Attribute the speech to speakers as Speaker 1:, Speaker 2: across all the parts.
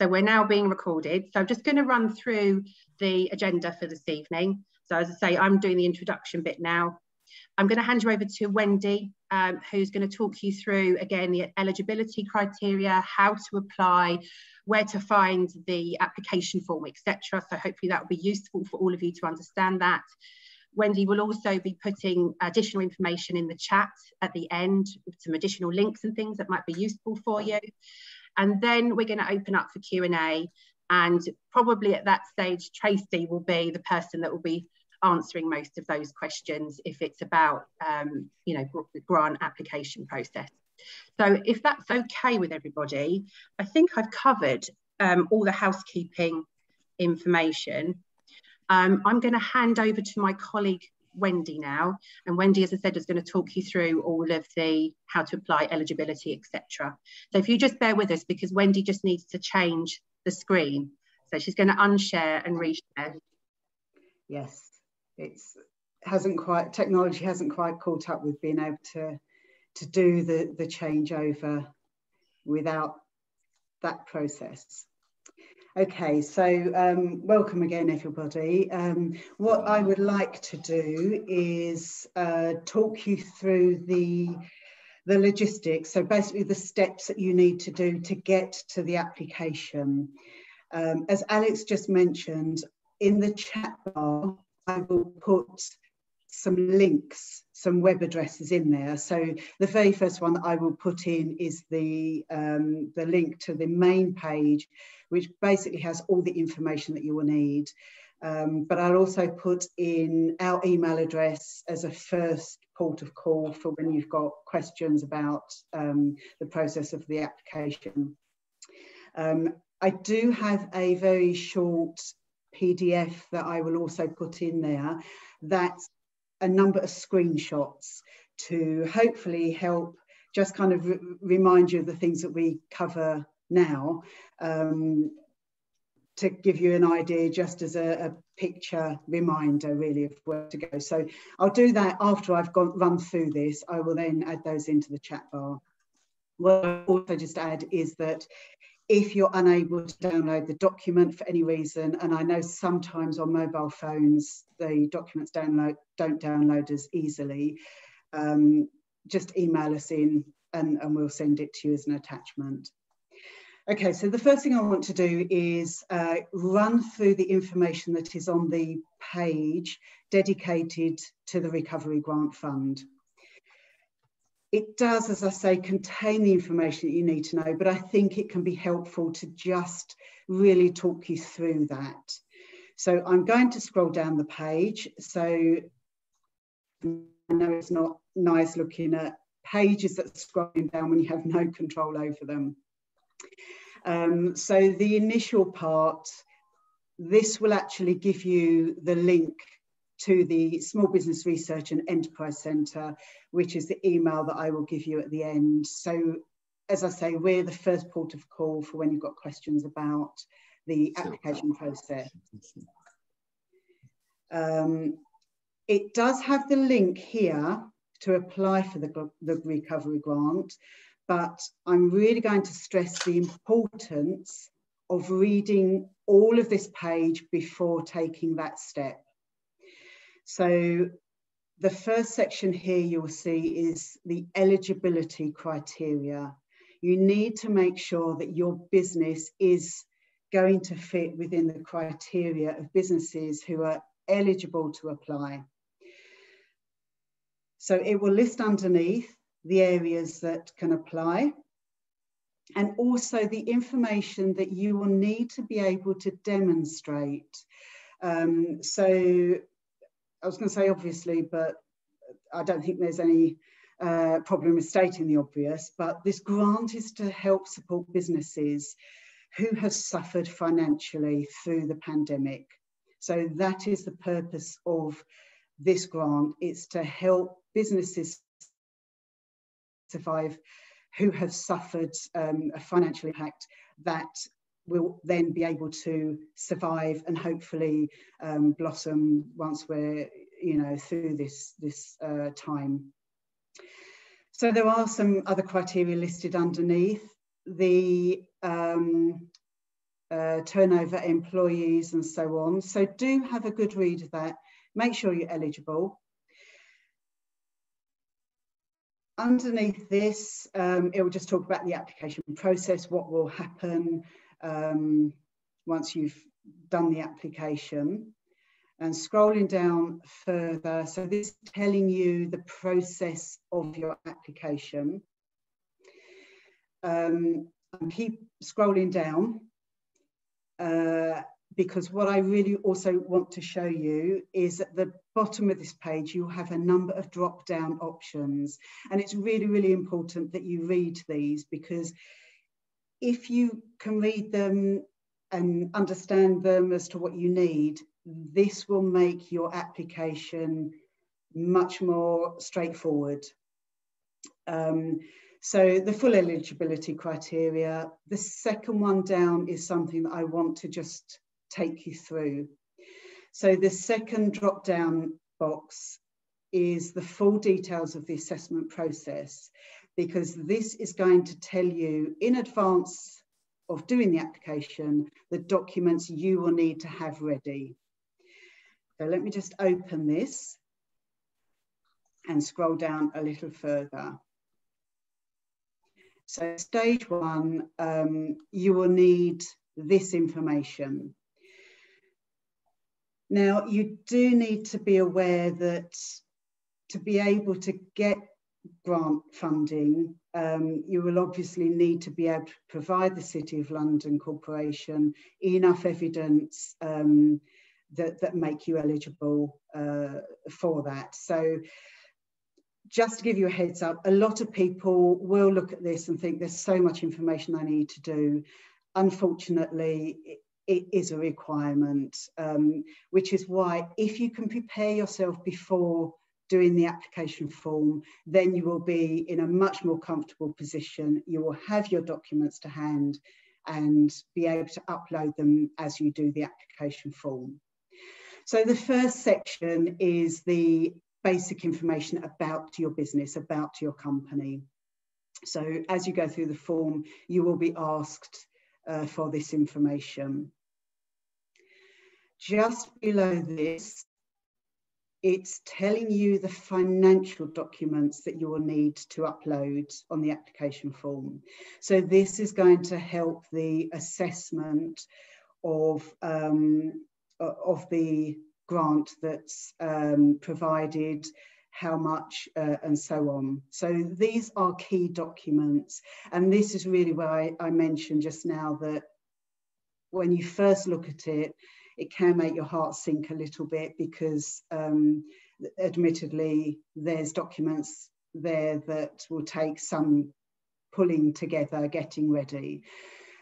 Speaker 1: So we're now being recorded. So I'm just going to run through the agenda for this evening. So as I say, I'm doing the introduction bit now. I'm going to hand you over to Wendy, who's going to talk you through, again, the eligibility criteria, how to apply, where to find the application form, etc. So hopefully that will be useful for all of you to understand that. Wendy will also be putting additional information in the chat at the end, with some additional links and things that might be useful for you. And then we're going to open up for Q&A, and probably at that stage, Tracy will be the person that will be answering most of those questions if it's about, you know, the grant application process. So if that's okay with everybody, I think I've covered all the housekeeping information. I'm going to hand over to my colleague Wendy now, and Wendy, as I said, is going to talk you through all of the how to apply eligibility, etc. So if you just bear with us, because Wendy just needs to change the screen, so she's going to unshare and reshare.
Speaker 2: Yes, technology hasn't quite caught up with being able to do the changeover without that process. Okay, so welcome again, everybody. What I would like to do is talk you through the logistics, so basically the steps that you need to do to get to the application. As Alex just mentioned, in the chat bar, I will put some links, some web addresses in there. So the very first one that I will put in is the link to the main page, which basically has all the information that you will need. But I'll also put in our email address as a first port of call for when you've got questions about the process of the application. I do have a very short PDF that I will also put in there. That's a number of screenshots to hopefully help just kind of remind you of the things that we cover now, to give you an idea, just as a picture reminder really of where to go. So I'll do that after I've run through this. I will then add those into the chat bar. What I'll also just add is that if you're unable to download the document for any reason, and I know sometimes on mobile phones the documents don't download as easily, just email us in and we'll send it to you as an attachment. Okay, so the first thing I want to do is run through the information that is on the page dedicated to the Recovery Grant Fund. It does, as I say, contain the information that you need to know, but I think it can be helpful to just really talk you through that. So I'm going to scroll down the page. So I know it's not nice looking at pages that are scrolling down when you have no control over them. So the initial part, this will actually give you the link to the Small Business Research and Enterprise Centre, which is the email that I will give you at the end. So as I say, we're the first port of call for when you've got questions about the application process. It does have the link here to apply for the recovery grant, but I'm really going to stress the importance of reading all of this page before taking that step. So the first section here you will see is the eligibility criteria. You need to make sure that your business is going to fit within the criteria of businesses who are eligible to apply. So it will list underneath the areas that can apply, and also the information that you will need to be able to demonstrate. So I was going to say obviously, but I don't think there's any problem with stating the obvious, but this grant is to help support businesses who have suffered financially through the pandemic. So that is the purpose of this grant. It's to help businesses survive who have suffered a financial impact that will then be able to survive and hopefully blossom once we're, you know, through this time. So there are some other criteria listed underneath. The turnover employees and so on. So do have a good read of that. Make sure you're eligible. Underneath this, it will just talk about the application process, what will happen once you've done the application. And scrolling down further, so this is telling you the process of your application. And keep scrolling down because what I really also want to show you is at the bottom of this page, you have a number of drop-down options. And it's really, really important that you read these, because if you can read them and understand them as to what you need, this will make your application much more straightforward. So the full eligibility criteria, the second one down is something that I want to just take you through. So the second drop down box is the full details of the assessment process, because this is going to tell you in advance of doing the application the documents you will need to have ready. So let me just open this and scroll down a little further. So stage one, you will need this information. Now, you do need to be aware that to be able to get grant funding, you will obviously need to be able to provide the City of London Corporation enough evidence that make you eligible for that. So just to give you a heads up, a lot of people will look at this and think there's so much information I need to do. Unfortunately, it is a requirement, which is why if you can prepare yourself before doing the application form, then you will be in a much more comfortable position. You will have your documents to hand and be able to upload them as you do the application form. So the first section is the basic information about your business, about your company. So as you go through the form, you will be asked for this information. Just below this, it's telling you the financial documents that you will need to upload on the application form. So this is going to help the assessment of the grant that's provided, how much, and so on. So these are key documents. And this is really where I mentioned just now that when you first look at it, it can make your heart sink a little bit, because admittedly, there's documents there that will take some pulling together, getting ready.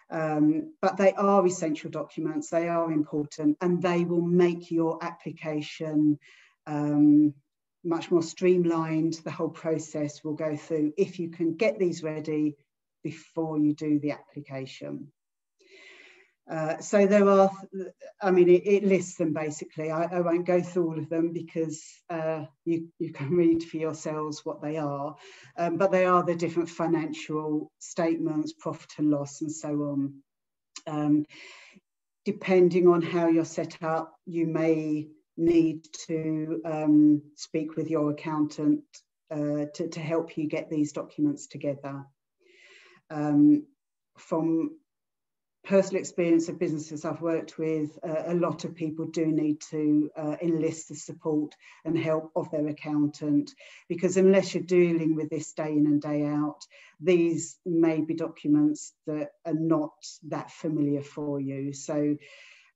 Speaker 2: But they are essential documents, they are important, and they will make your application much more streamlined. The whole process will go through if you can get these ready before you do the application. So there are, I mean, it lists them basically. I won't go through all of them because you can read for yourselves what they are, but they are the different financial statements, profit and loss, and so on. Depending on how you're set up, you may need to speak with your accountant to help you get these documents together. From personal experience of businesses I've worked with, a lot of people do need to enlist the support and help of their accountant, because unless you're dealing with this day in and day out, these may be documents that are not that familiar for you. So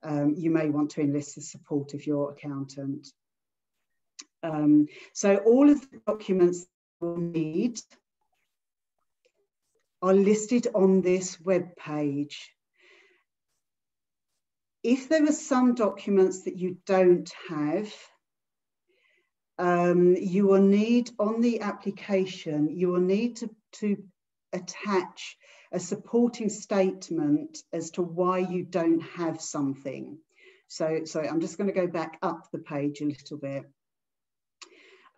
Speaker 2: you may want to enlist the support of your accountant. So all of the documents you'll need are listed on this web page. If there are some documents that you don't have, you will need, on the application, you will need to attach a supporting statement as to why you don't have something. So I'm just going to go back up the page a little bit.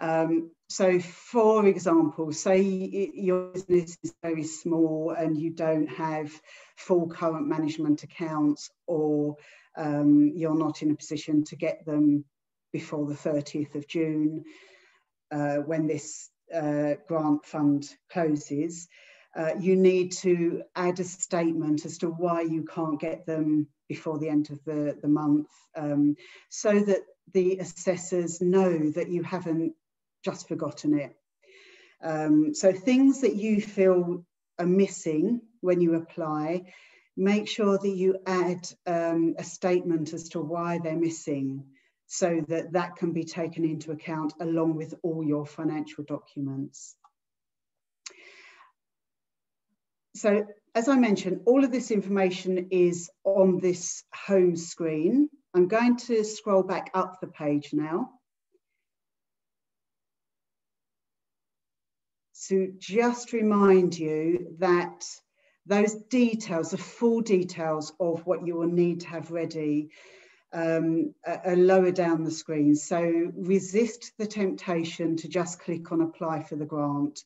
Speaker 2: So for example, say your business is very small and you don't have full current management accounts, or you're not in a position to get them before the 30th of June when this grant fund closes. You need to add a statement as to why you can't get them before the end of the month, so that the assessors know that you haven't just forgotten it. So things that you feel are missing when you apply, make sure that you add a statement as to why they're missing, so that that can be taken into account along with all your financial documents. So as I mentioned, all of this information is on this home screen. I'm going to scroll back up the page now. So just remind you that those details, the full details of what you will need to have ready, are lower down the screen. So resist the temptation to just click on apply for the grant.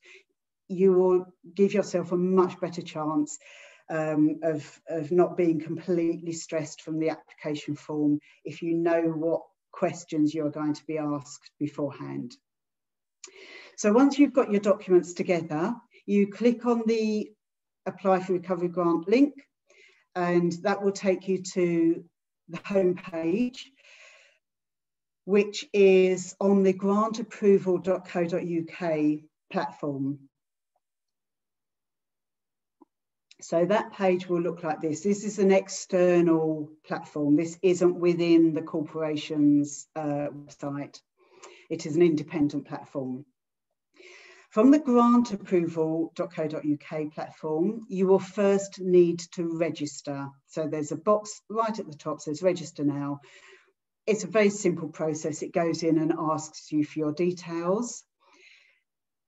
Speaker 2: You will give yourself a much better chance of not being completely stressed from the application form if you know what questions you're going to be asked beforehand. So once you've got your documents together, you click on the Apply for Recovery Grant link, and that will take you to the home page, which is on the grantapproval.co.uk platform. So that page will look like this. This is an external platform. This isn't within the corporation's website. It is an independent platform. From the grantapproval.co.uk platform, you will first need to register. So there's a box right at the top, says register now. It's a very simple process. It goes in and asks you for your details.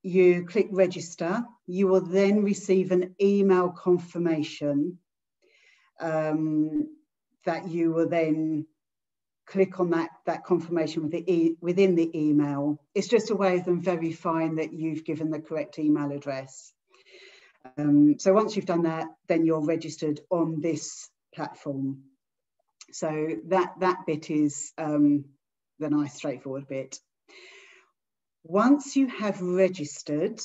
Speaker 2: You click register. You will then receive an email confirmation that you will then click on that confirmation within the email. It's just a way of them verifying that you've given the correct email address. So once you've done that, then you're registered on this platform. So that bit is the nice straightforward bit. Once you have registered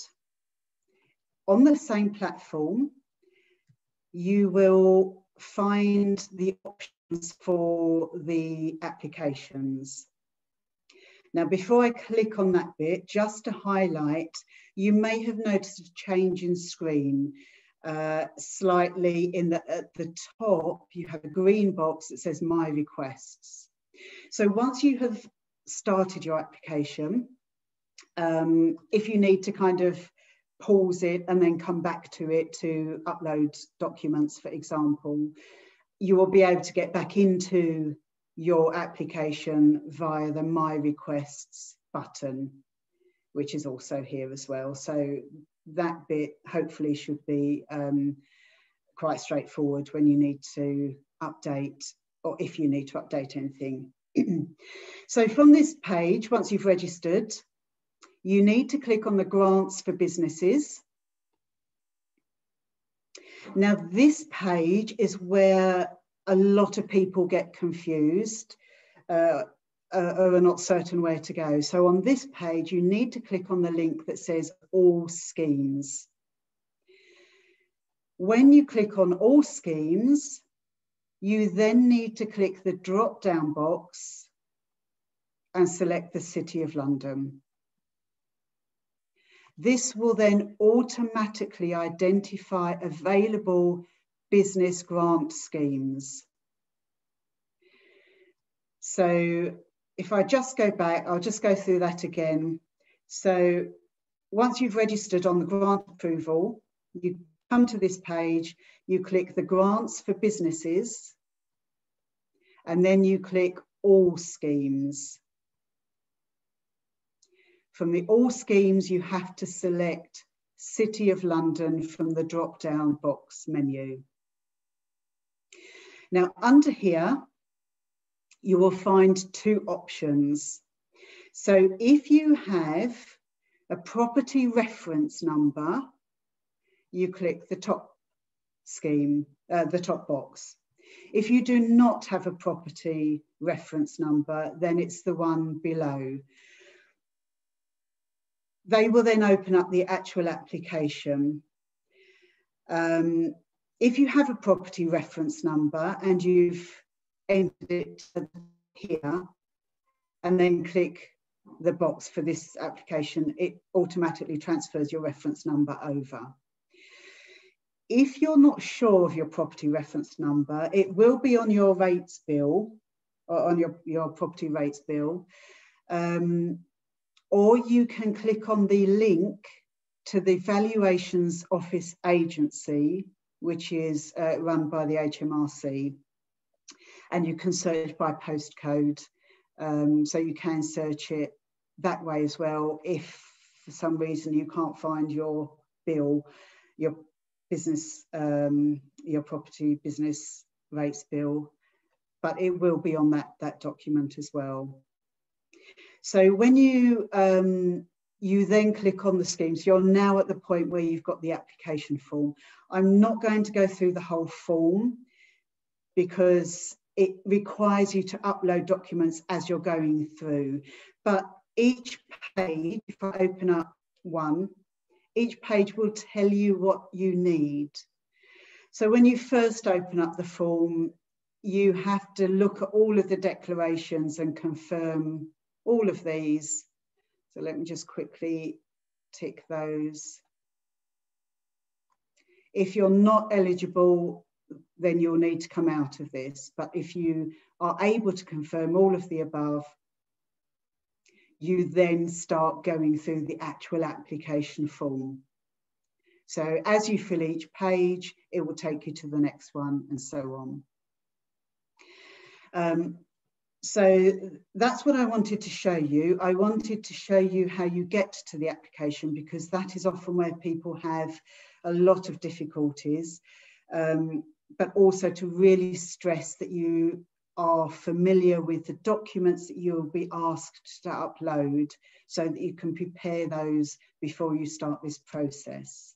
Speaker 2: on the same platform, you will find the options for the applications. Now, before I click on that bit, just to highlight, you may have noticed a change in screen slightly at the top. You have a green box that says My Requests. So once you have started your application, if you need to kind of pause it and then come back to it to upload documents, for example, you will be able to get back into your application via the My Requests button, which is also here as well. So that bit hopefully should be quite straightforward when you need to update, or if you need to update anything. So from this page, once you've registered, you need to click on the grants for businesses. Now, this page is where a lot of people get confused or are not certain where to go. So on this page, you need to click on the link that says All Schemes. When you click on All Schemes, you then need to click the drop-down box and select the City of London. This will then automatically identify available business grant schemes. So if I just go back, I'll just go through that again. So once you've registered on the grant approval, you come to this page, you click the grants for businesses, and then you click All Schemes. From the All Schemes, you have to select City of London from the drop-down box menu. Now, under here, you will find two options. So if you have a property reference number, you click the top scheme, the top box. If you do not have a property reference number, then it's the one below. They will then open up the actual application. If you have a property reference number and you've entered it here and then click the box for this application, it automatically transfers your reference number over. If you're not sure of your property reference number, it will be on your rates bill, or on your property rates bill, or you can click on the link to the Valuations Office Agency, which is run by the HMRC, and you can search by postcode. So you can search it that way as well if for some reason you can't find your bill, your business, your property business rates bill, but it will be on that document as well. So when you then click on the schemes, you're now at the point where you've got the application form. I'm not going to go through the whole form because it requires you to upload documents as you're going through. But each page, if I open up one, each page will tell you what you need. So when you first open up the form, you have to look at all of the declarations and confirm all of these. So let me just quickly tick those. If you're not eligible, then you'll need to come out of this. But if you are able to confirm all of the above, you then start going through the actual application form. So as you fill each page, it will take you to the next one and so on. So that's what I wanted to show you. I wanted to show you how you get to the application, because that is often where people have a lot of difficulties, but also to really stress that you are familiar with the documents that you'll be asked to upload so that you can prepare those before you start this process.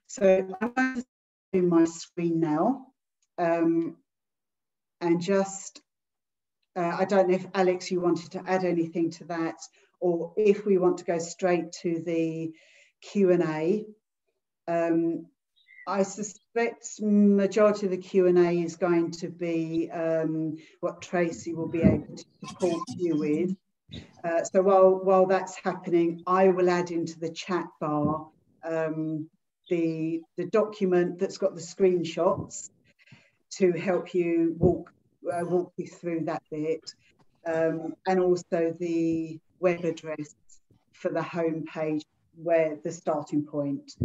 Speaker 2: So I'm going to do my screen now, and just I don't know if Alex, you wanted to add anything to that, or if we want to go straight to the Q&A. I suspect majority of the Q&A is going to be what Tracy will be able to support you with. So while that's happening, I will add into the chat bar the document that's got the screenshots to help you walk you through that bit, and also the web address for the home page, where the starting point.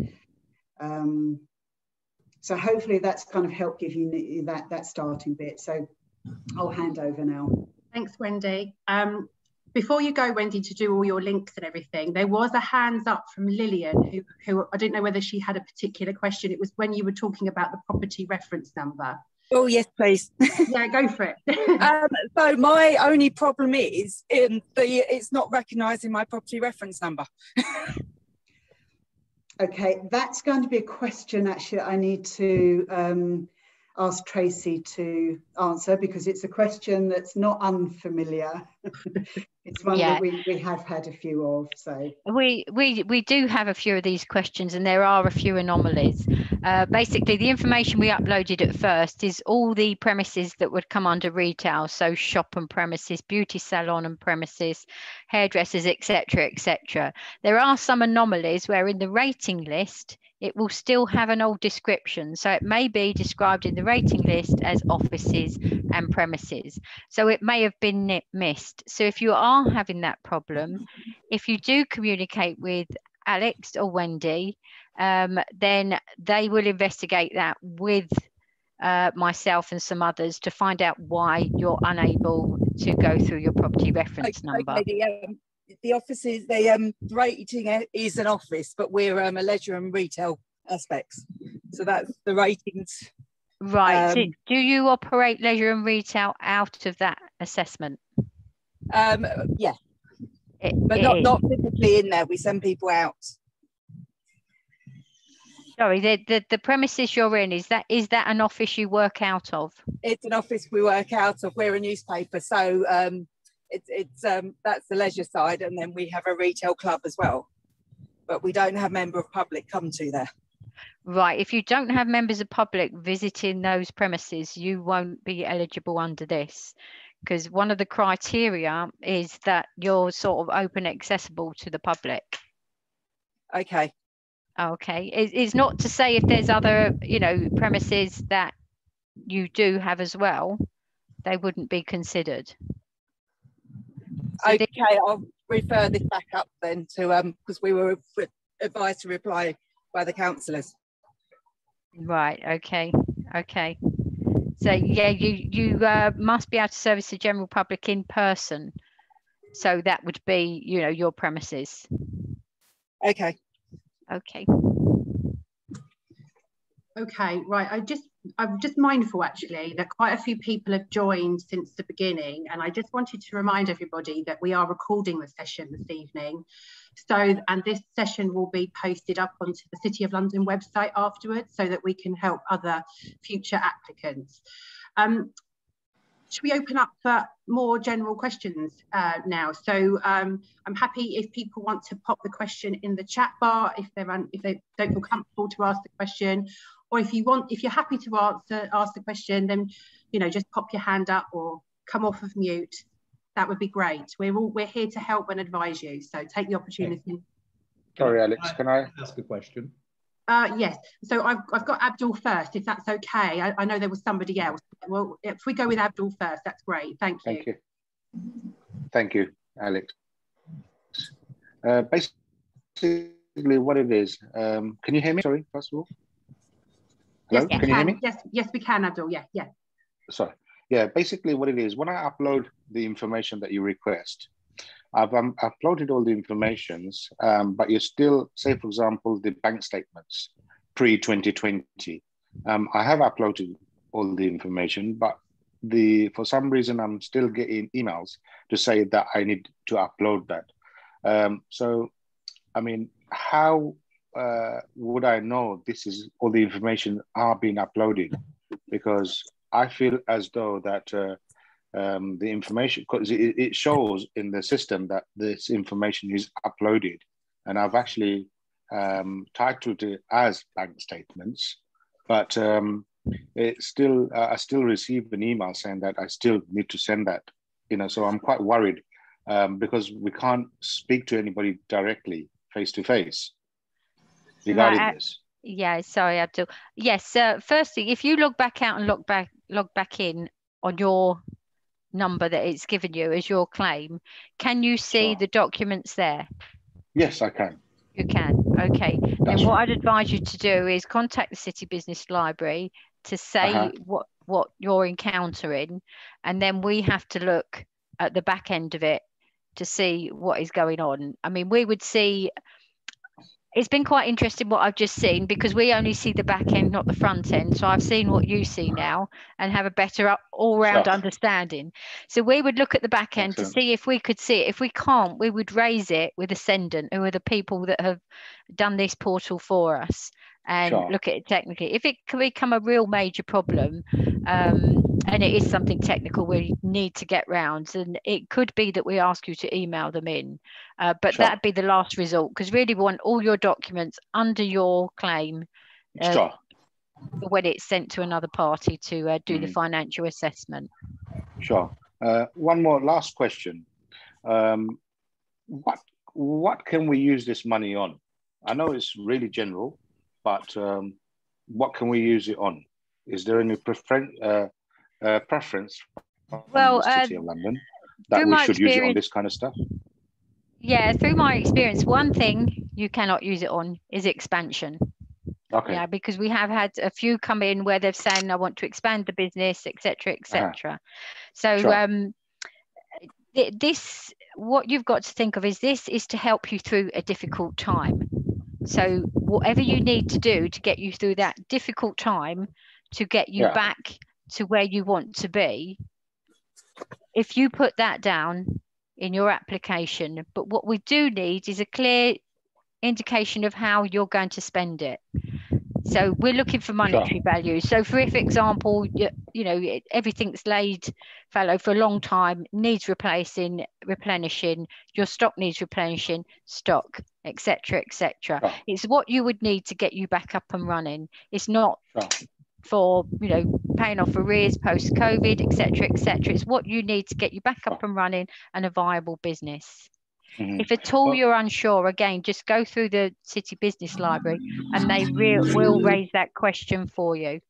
Speaker 2: So hopefully that's kind of helped give you that starting bit. So I'll hand over now.
Speaker 1: Thanks, Wendy. Before you go, Wendy, to do all your links and everything, there was a hands up from Lillian, who I didn't know whether she had a particular question. It was when you were talking about the property reference number.
Speaker 3: Oh, yes, please.
Speaker 1: Yeah, go for it.
Speaker 3: So my only problem is it's not recognising my property reference number.
Speaker 2: Okay, that's going to be a question actually I need to ask Tracy to answer, because it's a question that's not unfamiliar. It's one that we have had a few of. So
Speaker 4: we do have a few of these questions, and there are a few anomalies. Basically, the information we uploaded at first is all the premises that would come under retail, so shop and premises, beauty salon and premises, hairdressers, etc., etc. There are some anomalies where in the rating list it will still have an old description, so it may be described in the rating list as offices and premises, so it may have been missed. So if you are having that problem, if you do communicate with Alex or Wendy, then they will investigate that with myself and some others to find out why you're unable to go through your property reference number.
Speaker 3: Okay, the offices, the rating is an office, but we're a leisure and retail aspects. So that's the ratings.
Speaker 4: Right. So do you operate leisure and retail out of that assessment?
Speaker 3: Yeah. But not physically in there. We send people out.
Speaker 4: Sorry, the premises you're in, is that an office you work out of?
Speaker 3: It's an office we work out of. We're a newspaper, so that's the leisure side, and then we have a retail club as well. But we don't have member of public come to there.
Speaker 4: Right. If you don't have members of public visiting those premises, you won't be eligible under this, because one of the criteria is that you're sort of open, accessible to the public.
Speaker 3: Okay.
Speaker 4: Okay. It's not to say if there's other, premises that you do have as well, they wouldn't be considered. So
Speaker 3: okay, I'll refer this back up then to because we were advised to reply by the councillors.
Speaker 4: Right. Okay. Okay. So yeah, you must be able to service the general public in person. So that would be, your premises.
Speaker 3: Okay.
Speaker 4: Okay.
Speaker 1: Okay, right. I'm just mindful actually that quite a few people have joined since the beginning, and I just wanted to remind everybody that we are recording the session this evening. And this session will be posted up onto the City of London website afterwards so that we can help other future applicants. Should we open up for more general questions now? So I'm happy if people want to pop the question in the chat bar if they don't feel comfortable to ask the question, or if you're happy to ask the question, then just pop your hand up or come off of mute. That would be great. We're here to help and advise you, so take the opportunity.
Speaker 5: Sorry, Alex, can I
Speaker 6: ask a question?
Speaker 1: Yes, so I've got Abdul first, if that's okay. I know there was somebody else. Well, if we go with Abdul first, that's great. Thank you.
Speaker 5: Thank you, Alex. Basically, what it is, can you hear me? Sorry, first of all. Hello,
Speaker 1: yes,
Speaker 5: can you hear me?
Speaker 1: Yes, we can, Abdul. Yeah.
Speaker 5: Sorry. Yeah, basically what it is, when I upload the information that you request, I've uploaded all the informations, but you still, say for example, the bank statements pre-2020. I have uploaded all the information, but for some reason I'm still getting emails to say that I need to upload that. So, I mean, how would I know all the information are being uploaded? Because I feel as though that the information, because it shows in the system that this information is uploaded, and I've actually titled it as bank statements, but I still receive an email saying that I still need to send that, so I'm quite worried because we can't speak to anybody directly face to face regarding this.
Speaker 4: Yeah, sorry, Abdul. Yes, firstly, if you log back out and log back in on your number that it's given you as your claim, can you see the documents there?
Speaker 5: Yes, I can.
Speaker 4: You can. Okay. Then what I'd advise you to do is contact the City Business Library to say what you're encountering, and then we have to look at the back end of it to see what is going on. I mean, we would see. It's been quite interesting what I've just seen, because we only see the back end, not the front end. So I've seen what you see now and have a better all-round understanding. So we would look at the back end to see if we could see it. If we can't, we would raise it with Ascendant, who are the people that have done this portal for us, and look at it technically. If it can become a real major problem, and it is something technical we need to get round, and it could be that we ask you to email them in, but that'd be the last resort, because really we want all your documents under your claim when it's sent to another party to do the financial assessment.
Speaker 5: Sure. One more last question. What can we use this money on? I know it's really general, but what can we use it on? Is there any preference from the City of London that we should use it on this kind of stuff?
Speaker 4: Yeah, through my experience, one thing you cannot use it on is expansion.
Speaker 5: Okay.
Speaker 4: Yeah, because we have had a few come in where they've said, I want to expand the business, etc., etc. So this, what you've got to think of is this is to help you through a difficult time. So whatever you need to do to get you through that difficult time, to get you back to where you want to be, if you put that down, in your application. But what we do need is a clear indication of how you're going to spend it. So we're looking for monetary value. So for example, you know, everything's laid fallow for a long time, needs replacing, replenishing, your stock needs replenishing, stock, etc., etc. It's what you would need to get you back up and running. It's not for, you know, paying off arrears post-COVID, etc., etc. It's what you need to get you back up and running and a viable business. If at all you're unsure, again, just go through the City Business Library and they will raise that question for you.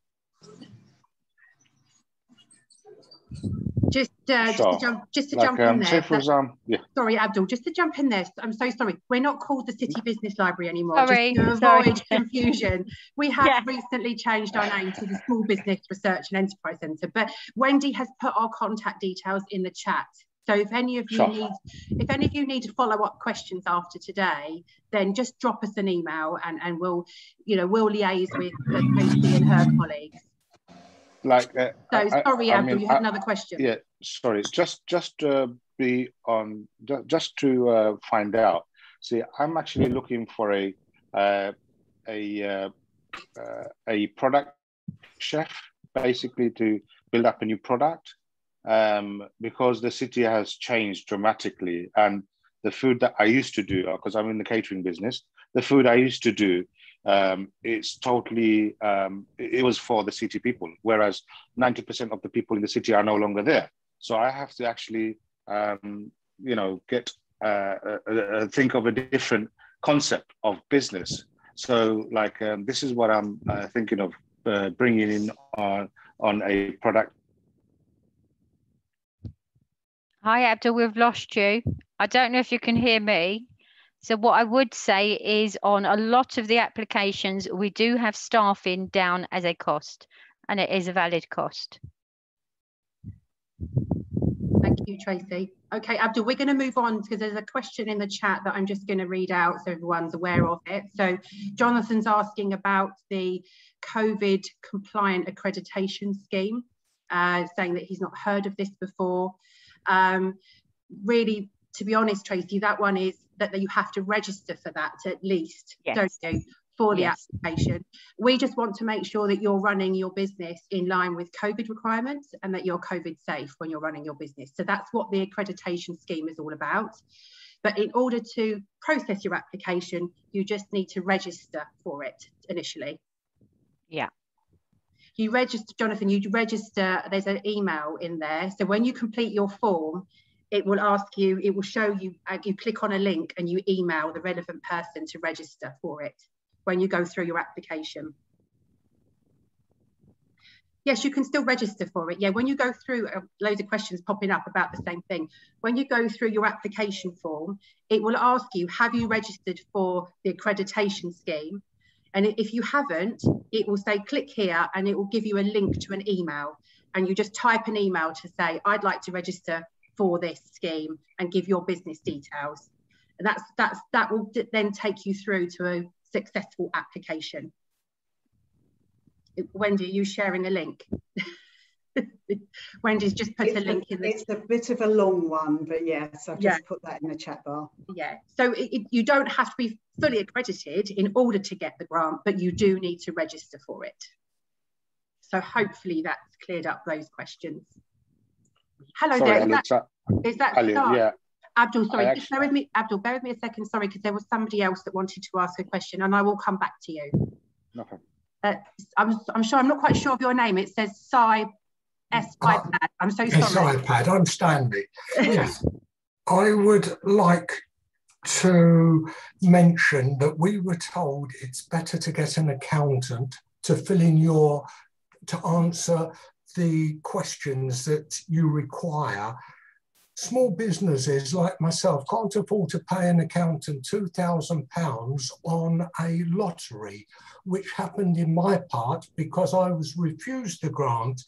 Speaker 1: Just to jump in there.
Speaker 5: Say for example,
Speaker 1: Sorry, Abdul, just to jump in there. I'm so sorry. We're not called the City Business Library anymore.
Speaker 4: Sorry,
Speaker 1: just to avoid confusion. We have recently changed our name to the Small Business Research and Enterprise Centre, but Wendy has put our contact details in the chat. So if any of you need follow-up questions after today, then just drop us an email and we'll liaise with Tracy and her colleagues. Sorry, Abdul, you had another question.
Speaker 5: Yeah, sorry. Just to find out. See, I'm actually looking for a product chef, basically, to build up a new product. Because the city has changed dramatically, and the food that I used to do, because I'm in the catering business, the food I used to do, it's totally, it was for the city people, whereas 90% of the people in the city are no longer there. So I have to actually, think of a different concept of business. So this is what I'm thinking of bringing in on a product.
Speaker 4: Hi, Abdul, we've lost you. I don't know if you can hear me. So what I would say is on a lot of the applications, we do have staffing down as a cost, and it is a valid cost.
Speaker 1: Thank you, Tracy. Okay, Abdul, we're going to move on because there's a question in the chat that I'm just going to read out so everyone's aware of it. So Jonathan's asking about the COVID compliant accreditation scheme, saying that he's not heard of this before. Really, to be honest, Tracy, that one is that you have to register for that at least, don't you, for the application. We just want to make sure that you're running your business in line with COVID requirements and that you're COVID safe when you're running your business. So that's what the accreditation scheme is all about. But in order to process your application, you just need to register for it initially.
Speaker 4: Yeah.
Speaker 1: You register, Jonathan, you register, there's an email in there. So when you complete your form, it will ask you, it will show you, you click on a link and you email the relevant person to register for it when you go through your application. Yes, you can still register for it. Yeah, when you go through loads of questions popping up about the same thing. When you go through your application form, it will ask you, have you registered for the accreditation scheme? And if you haven't, it will say, click here, and it will give you a link to an email. And you just type an email to say, I'd like to register for this scheme, and give your business details. And that will then take you through to a successful application. Wendy, are you sharing a link? Wendy's just put a link in.
Speaker 2: It's a bit of a long one, but yes, I've just put that in the chat bar.
Speaker 1: Yeah, so you don't have to be fully accredited in order to get the grant, but you do need to register for it. So hopefully that's cleared up those questions. Hello. Sorry, there. Is that
Speaker 5: Ali, yeah.
Speaker 1: Abdul, sorry, just bear with me. Abdul, bear with me a second. Sorry, because there was somebody else that wanted to ask a question, and I will come back to you.
Speaker 5: Okay.
Speaker 1: I'm sure, I'm not quite sure of your name. It says iPad. I'm so sorry.
Speaker 6: iPad. I'm Stanley. Yes, I would like to mention that we were told it's better to get an accountant to fill in to answer the questions that you require. Small businesses like myself can't afford to pay an accountant £2,000 on a lottery, which happened in my part because I was refused the grant.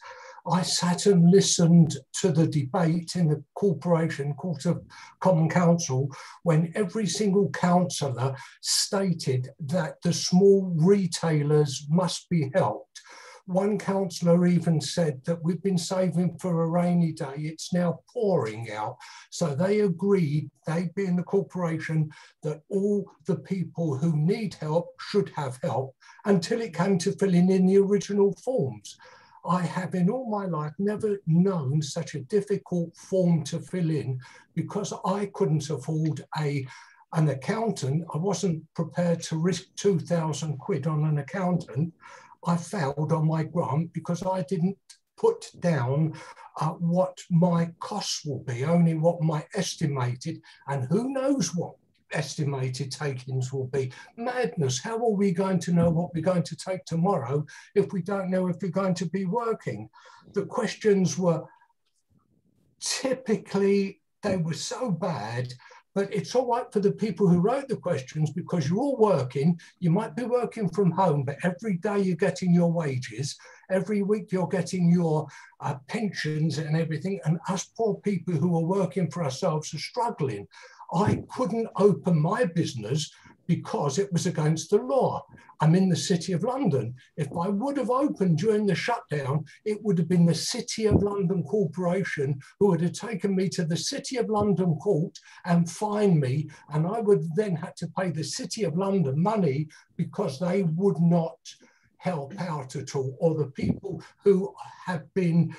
Speaker 6: I sat and listened to the debate in the Corporation Court of Common Council when every single councillor stated that the small retailers must be helped. One councillor even said that we've been saving for a rainy day. It's now pouring out. So they agreed, they being the corporation, that all the people who need help should have help until it came to filling in the original forms. I have in all my life never known such a difficult form to fill in because I couldn't afford an accountant. I wasn't prepared to risk 2,000 quid on an accountant. I failed on my grant because I didn't put down what my costs will be, only what my estimated, and who knows what estimated takings will be. Madness. How are we going to know what we're going to take tomorrow if we don't know if we're going to be working? The questions were typically, they were so bad, but it's all right for the people who wrote the questions because you're all working. You might be working from home, but every day you're getting your wages. Every week you're getting your pensions and everything. And us poor people who are working for ourselves are struggling. I couldn't open my business because it was against the law. I'm in the City of London. If I would have opened during the shutdown, it would have been the City of London Corporation who would have taken me to the City of London court and fined me. And I would then have to pay the City of London money because they would not help out at all, or the people who have been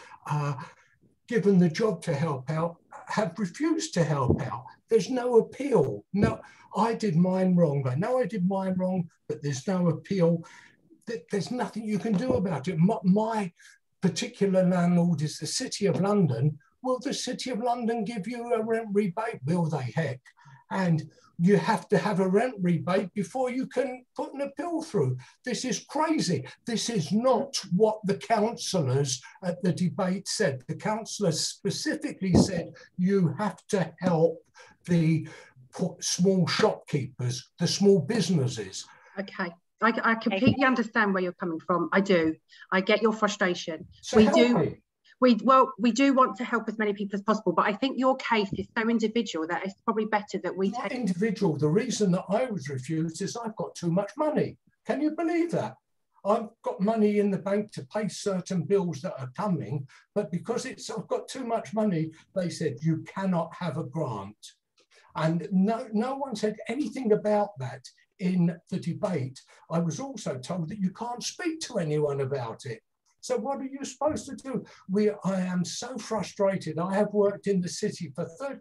Speaker 6: given the job to help out have refused to help out. There's no appeal. No, I did mine wrong. I know I did mine wrong, but there's no appeal. There's nothing you can do about it. My particular landlord is the City of London. Will the City of London give you a rent rebate? Will they? Heck. And you have to have a rent rebate before you can put an appeal through. This is crazy. This is not what the councillors at the debate said. The councillors specifically said you have to help the small shopkeepers, the small businesses.
Speaker 1: Okay, I completely understand where you're coming from. I do. I get your frustration.
Speaker 6: So
Speaker 1: We do want to help as many people as possible, but I think your case is so individual that it's probably better that we take...
Speaker 6: Individual. The reason that I was refused is I've got too much money. Can you believe that? I've got money in the bank to pay certain bills that are coming, but because I've got too much money, they said you cannot have a grant. And no one said anything about that in the debate. I was also told that you can't speak to anyone about it. So what are you supposed to do? I am so frustrated. I have worked in the city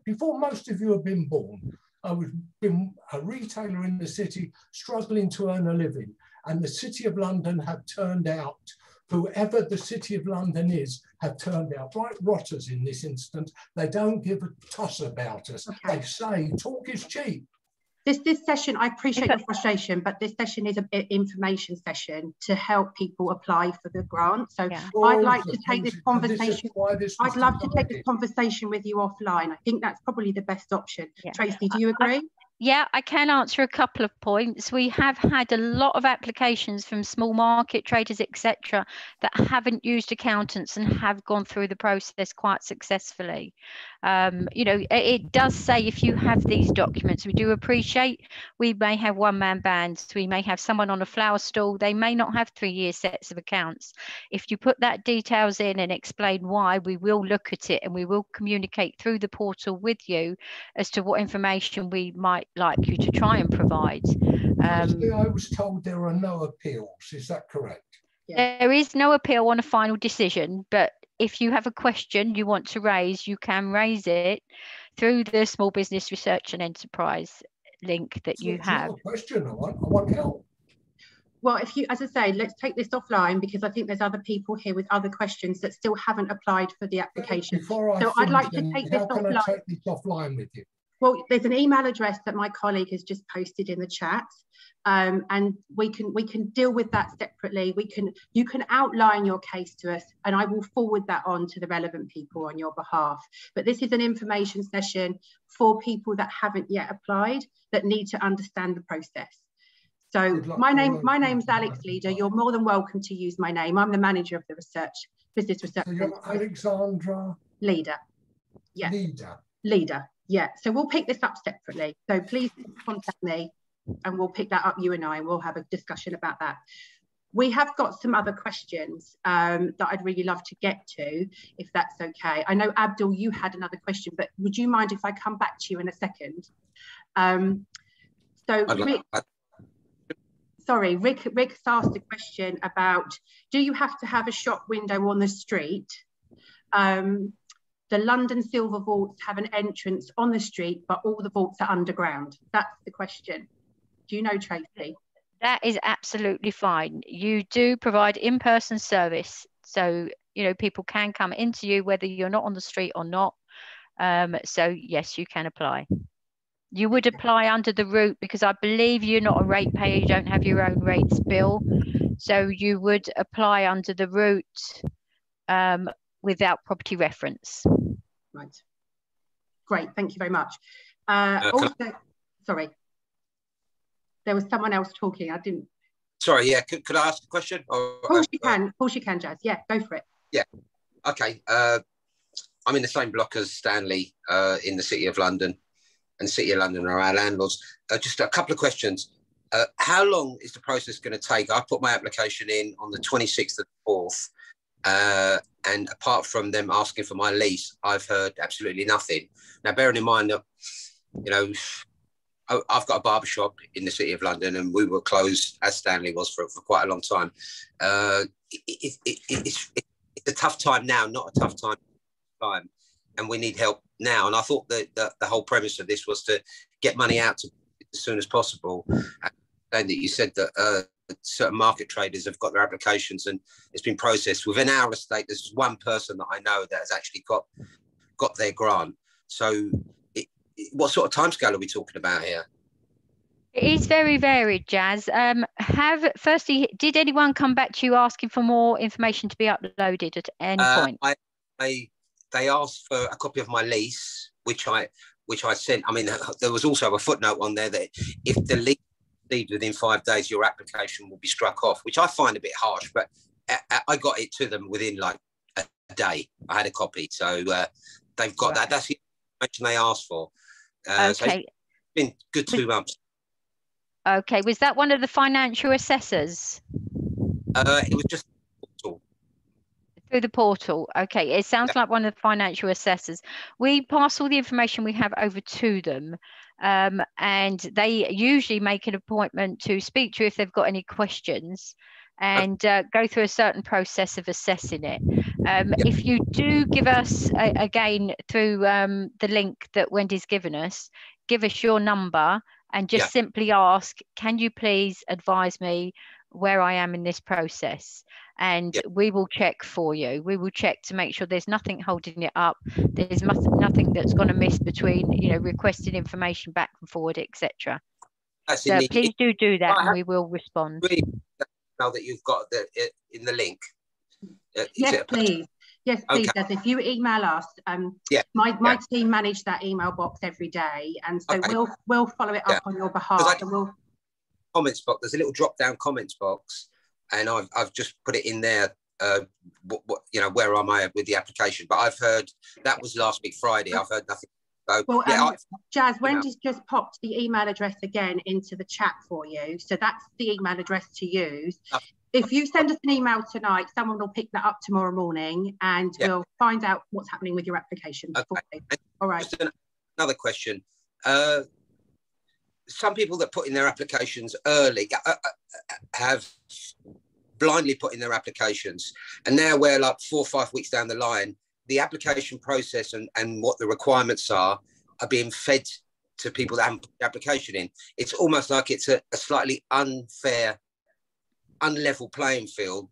Speaker 6: before most of you have been born. I was been a retailer in the city, struggling to earn a living. And the City of London have turned out, whoever the City of London is, have turned out right rotters in this instance. They don't give a toss about us. Okay. They say talk is cheap.
Speaker 1: This session, I appreciate your frustration, but this session is an information session to help people apply for the grant. So yeah. I'd like to take this conversation. I'd love to take this conversation with you offline. I think that's probably the best option. Yeah. Tracy, do you agree?
Speaker 4: Yeah, I can answer a couple of points. We have had a lot of applications from small market traders, etc., that haven't used accountants and have gone through the process quite successfully. You know, it does say if you have these documents, we do appreciate we may have one-man bands, we may have someone on a flower stall, they may not have 3-year sets of accounts. If you put that details in and explain why, we will look at it and we will communicate through the portal with you as to what information we might like you to try and provide.
Speaker 6: I was told there are no appeals. Is that correct?
Speaker 4: Yeah. There is no appeal on a final decision, but if you have a question you want to raise, you can raise it through the Small Business Research and Enterprise link that you have.
Speaker 6: Not a question. I want help.
Speaker 1: Well, if you, as I say, let's take this offline because I think there's other people here with other questions that still haven't applied for the application. I'd like to take this offline.
Speaker 6: How can I take this offline with you?
Speaker 1: Well, there's an email address that my colleague has just posted in the chat, and we can deal with that separately. You can outline your case to us, and I will forward that on to the relevant people on your behalf. But this is an information session for people that haven't yet applied, that need to understand the process. So my name's Alex Leader. You're more than welcome to use my name. I'm the manager of the business research.
Speaker 6: So you're Alexandra
Speaker 1: Leader. Yeah. Leader. Yeah, so we'll pick this up separately. So please contact me and we'll pick that up, you and I, and we'll have a discussion about that. We have got some other questions that I'd really love to get to, if that's okay. I know, Abdul, you had another question, but would you mind if I come back to you in a second? Rick's asked a question about, do you have to have a shop window on the street? The London Silver Vaults have an entrance on the street, but all the vaults are underground. That's the question. Do you know, Tracy?
Speaker 4: That is absolutely fine. You do provide in-person service. So, you know, people can come into you whether you're not on the street or not. So yes, you can apply. You would apply under the route because I believe you're not a rate payer. You don't have your own rates bill. So you would apply under the route without property reference.
Speaker 1: Right. Great. Thank you very much. Sorry. There was someone else talking. I didn't.
Speaker 7: Sorry, yeah. Could I ask a question?
Speaker 1: Of course you can. Of course you can, Jazz. Yeah, go for it.
Speaker 7: Yeah. Okay. I'm in the same block as Stanley in the City of London, and the City of London are our landlords. Just a couple of questions. How long is the process going to take? I put my application in on the 26th of the 4th, and apart from them asking for my lease, I've heard absolutely nothing. Now, bearing in mind that, you know, I've got a barbershop in the City of London, and we were closed, as Stanley was, for quite a long time. It's a tough time now, not a tough time, and we need help now. And I thought that the whole premise of this was to get money out as soon as possible. And that you said that certain market traders have got their applications and it's been processed. Within our estate, there's one person that I know that has actually got their grant. So what sort of timescale are we talking about here?
Speaker 4: It is very varied, Jazz. Firstly, did anyone come back to you asking for more information to be uploaded at any point?
Speaker 7: They asked for a copy of my lease, which I sent. I mean, there was also a footnote on there that if the lease is received within 5 days, your application will be struck off, which I find a bit harsh, but I got it to them within like a day. I had a copy, so they've got that. That's the information they asked for.
Speaker 4: Okay.
Speaker 7: So it's been good 2 months.
Speaker 4: Okay, was that one of the financial assessors?
Speaker 7: It was just
Speaker 4: through the portal. Okay, it sounds like one of the financial assessors. We pass all the information we have over to them, and they usually make an appointment to speak to you if they've got any questions, and go through a certain process of assessing it. If you do give us, again, through the link that Wendy's given us, give us your number and just simply ask, can you please advise me where I am in this process? And we will check for you. We will check to make sure there's nothing holding it up. There's nothing that's going to miss between, you know, requesting information back and forward, etc. So please do that, and we will respond.
Speaker 7: Now that you've got in the link.
Speaker 1: Yes, please. Yes, please, okay. If you email us, my team manage that email box every day, and so we'll follow it up on your behalf. And we'll
Speaker 7: comments box. There's a little drop-down comments box, and I've just put it in there. You know, where am I with the application? But I've heard that was last week Friday. I've heard nothing. So,
Speaker 1: well, Jazz, Wendy's just popped the email address again into the chat for you, so that's the email address to use. If you send us an email tonight, someone will pick that up tomorrow morning, and we'll find out what's happening with your application.
Speaker 7: Okay.
Speaker 1: All right.
Speaker 7: Just another question. Some people that put in their applications early have blindly put in their applications, and now we're like 4 or 5 weeks down the line, the application process and what the requirements are being fed to people that haven't put the application in. It's almost like it's a slightly unfair, unlevel playing field.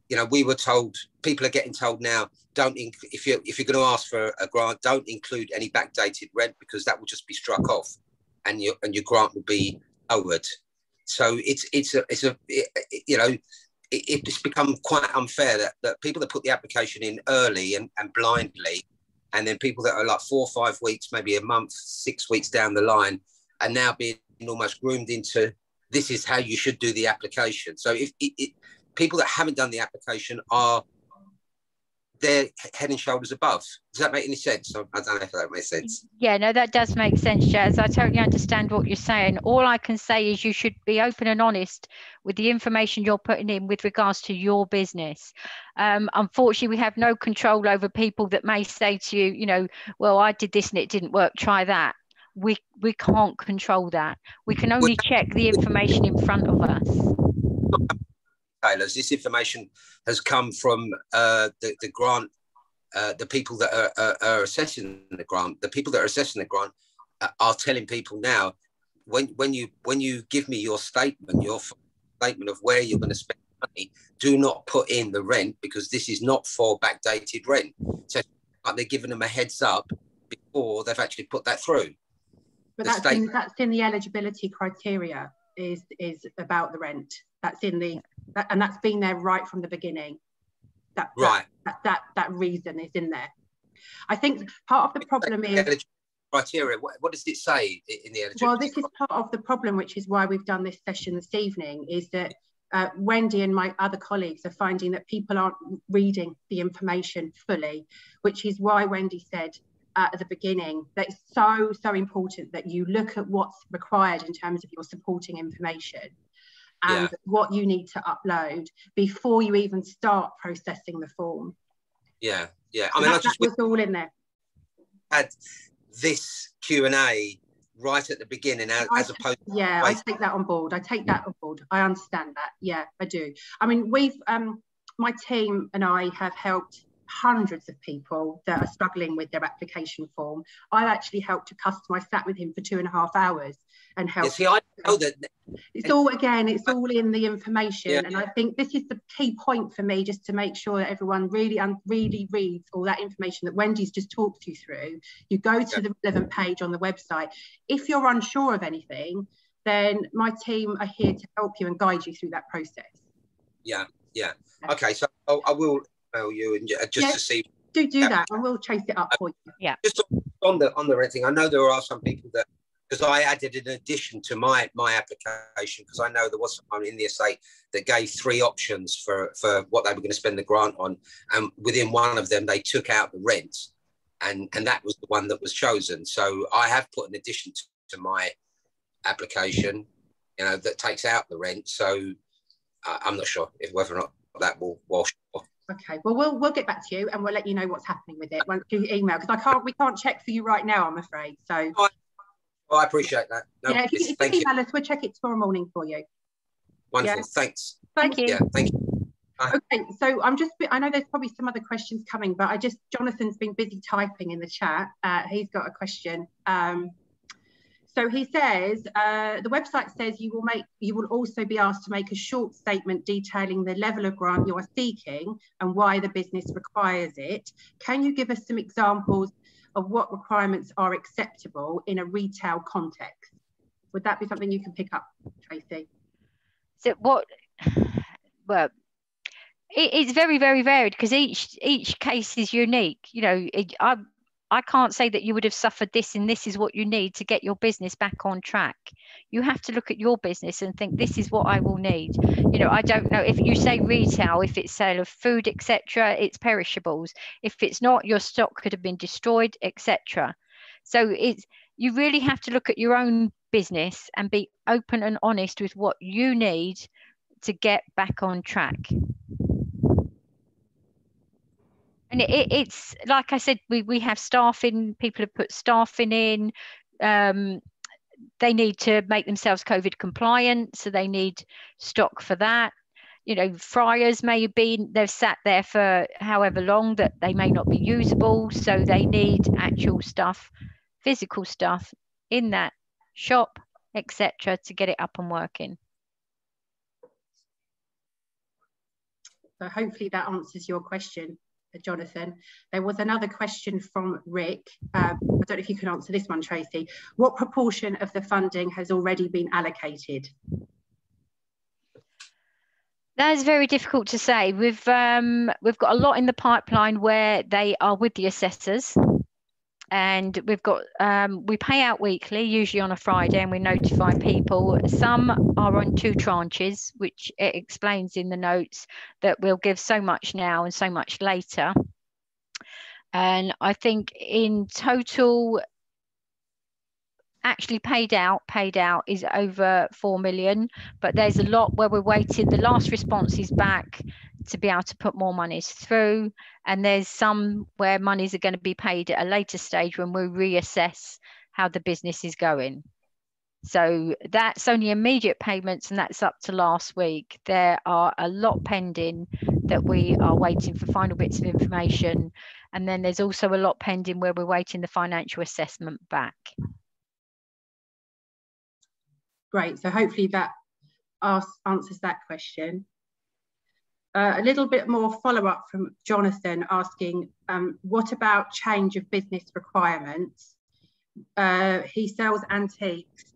Speaker 7: You know, we were told, people are getting told now, if you're going to ask for a grant, don't include any backdated rent, because that will just be struck off, and your grant will be lowered. So it's become quite unfair that people that put the application in early and blindly, and then people that are like 4 or 5 weeks, maybe a month, 6 weeks down the line, are now being almost groomed into, this is how you should do the application. So if people that haven't done the application are they're head and shoulders above. Does that make any sense? I don't know if that makes sense.
Speaker 4: Yeah, no, that does make sense, Jazz. I totally understand what you're saying. All I can say is you should be open and honest with the information you're putting in with regards to your business. Unfortunately, we have no control over people that may say to you, you know, well, I did this and it didn't work, try that. We can't control that. We can only check the information in front of us.
Speaker 7: This information has come from the grant, the people that are assessing the grant. The people that are assessing the grant are telling people now, when you give me your statement of where you're going to spend money, do not put in the rent, because this is not for backdated rent. So they're giving them a heads up before they've actually put that through.
Speaker 1: But that's in the eligibility criteria, is about the rent. That's in the and that's been there right from the beginning. That reason is in there. I think part of the problem is
Speaker 7: criteria. What does it say in the eligibility?
Speaker 1: Well, this is part of the problem, which is why we've done this session this evening, is that Wendy and my other colleagues are finding that people aren't reading the information fully, which is why Wendy said at the beginning that it's so important that you look at what's required in terms of your supporting information and what you need to upload before you even start processing the form.
Speaker 7: Yeah.
Speaker 1: I mean, that was all in there.
Speaker 7: Had this Q&A right at the beginning, as opposed to...
Speaker 1: Yeah, I take that on board. I understand that. Yeah, I do. I mean, we've, my team and I have helped hundreds of people that are struggling with their application form. I actually helped a customer. I sat with him for 2.5 hours and helped.
Speaker 7: Yeah, see, I know that.
Speaker 1: It's all in the information. And I think this is the key point for me, just to make sure that everyone really reads all that information that Wendy's just talked you through. You go to the relevant page on the website. If you're unsure of anything, then my team are here to help you and guide you through that process.
Speaker 7: Yeah. Okay, so I will email you and just to see.
Speaker 1: Do that, and we'll chase it up for you.
Speaker 4: Yeah.
Speaker 7: Just on the rent thing, I know there are some people that, because I added an addition to my application, because I know there was someone in the estate that gave 3 options for what they were going to spend the grant on, and within one of them they took out the rent, and that was the one that was chosen. So I have put an addition to my application, that takes out the rent. So I'm not sure whether or not that will wash off.
Speaker 1: Okay, well, we'll get back to you and we'll let you know what's happening with it once you email, because we can't check for you right now, I'm afraid. So
Speaker 7: I appreciate that. No,
Speaker 1: if you email us, we'll check it tomorrow morning for you.
Speaker 7: Wonderful. Thanks.
Speaker 1: Thank you.
Speaker 7: Yeah, thank you. Bye.
Speaker 1: Okay, so I know there's probably some other questions coming, but Jonathan's been busy typing in the chat. He's got a question. So he says, the website says you will also be asked to make a short statement detailing the level of grant you are seeking and why the business requires it. Can you give us some examples of what requirements are acceptable in a retail context? Would that be something you can pick up, Tracy?
Speaker 4: So well, it's very, very varied, because each case is unique. I can't say that you would have suffered this and this is what you need to get your business back on track. You have to look at your business and think, this is what I will need. I don't know if you say retail, if it's sale of food, etc., it's perishables. If it's not, your stock could have been destroyed, etc. So you really have to look at your own business and be open and honest with what you need to get back on track. And it's like I said, we have staffing, people have put staffing in, they need to make themselves COVID compliant, so they need stock for that. Fryers they've sat there for however long that they may not be usable, so they need actual stuff, physical stuff in that shop, etc., to get it up and working.
Speaker 1: So hopefully that answers your question, Jonathan. There was another question from Rick. I don't know if you can answer this one, Tracy. What proportion of the funding has already been allocated?
Speaker 4: That is very difficult to say. We've got a lot in the pipeline where they are with the assessors, and we've got we pay out weekly, usually on a Friday, and we notify people. Some are on 2 tranches, which it explains in the notes that we'll give so much now and so much later. And I think in total, actually paid out is over 4 million, but there's a lot where we're waiting. The last response is back to be able to put more monies through, and there's some where monies are going to be paid at a later stage when we reassess how the business is going. So that's only immediate payments, and that's up to last week. There are a lot pending that we are waiting for final bits of information, and then there's also a lot pending where we're waiting the financial assessment back.
Speaker 1: Great, so hopefully that answers that question. A little bit more follow-up from Jonathan asking, what about change of business requirements? He sells antiques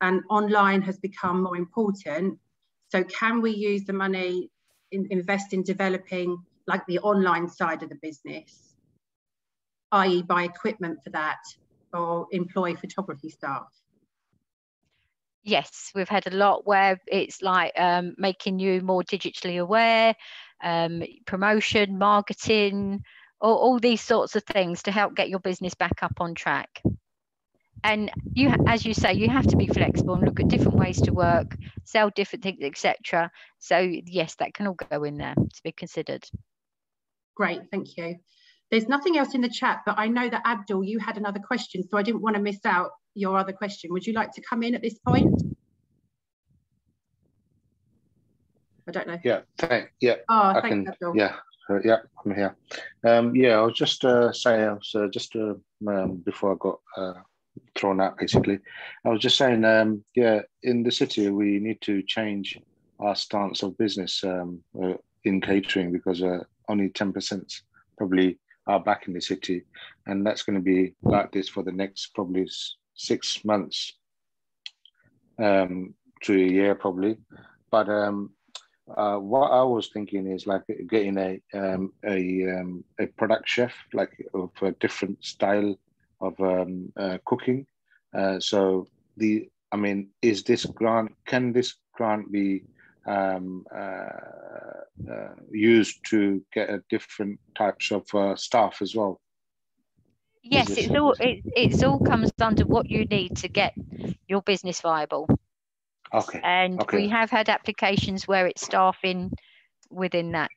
Speaker 1: and online has become more important. So can we use the money, invest in developing like the online side of the business, i.e. buy equipment for that or employ photography staff?
Speaker 4: Yes, we've had a lot where it's like making you more digitally aware, promotion, marketing, all these sorts of things to help get your business back up on track. And you, as you say, you have to be flexible and look at different ways to work, sell different things, etc. So yes, that can all go in there to be considered.
Speaker 1: Great, thank you. There's nothing else in the chat, but I know that Abdul, you had another question, so I didn't want to miss out your other question. Would you like to come in at this point? I don't know.
Speaker 5: Yeah, yeah.
Speaker 1: Oh,
Speaker 5: I
Speaker 1: thanks,
Speaker 5: can.
Speaker 1: Abdul.
Speaker 5: Yeah, yeah, I'm here. Yeah, I was just saying, before I got thrown out, basically, I was just saying, yeah, in the city we need to change our stance of business in catering, because only 10% probably are back in the city, and that's going to be like this for the next probably 6 months to a year probably. But what I was thinking is like getting a product chef, like of a different style of cooking. So I mean, is this grant? Can this grant be used to get a different types of staff as well?
Speaker 4: Yes, it's all comes under what you need to get your business viable.
Speaker 5: Okay.
Speaker 4: And
Speaker 5: okay.
Speaker 4: we have had applications where it's staffing within that.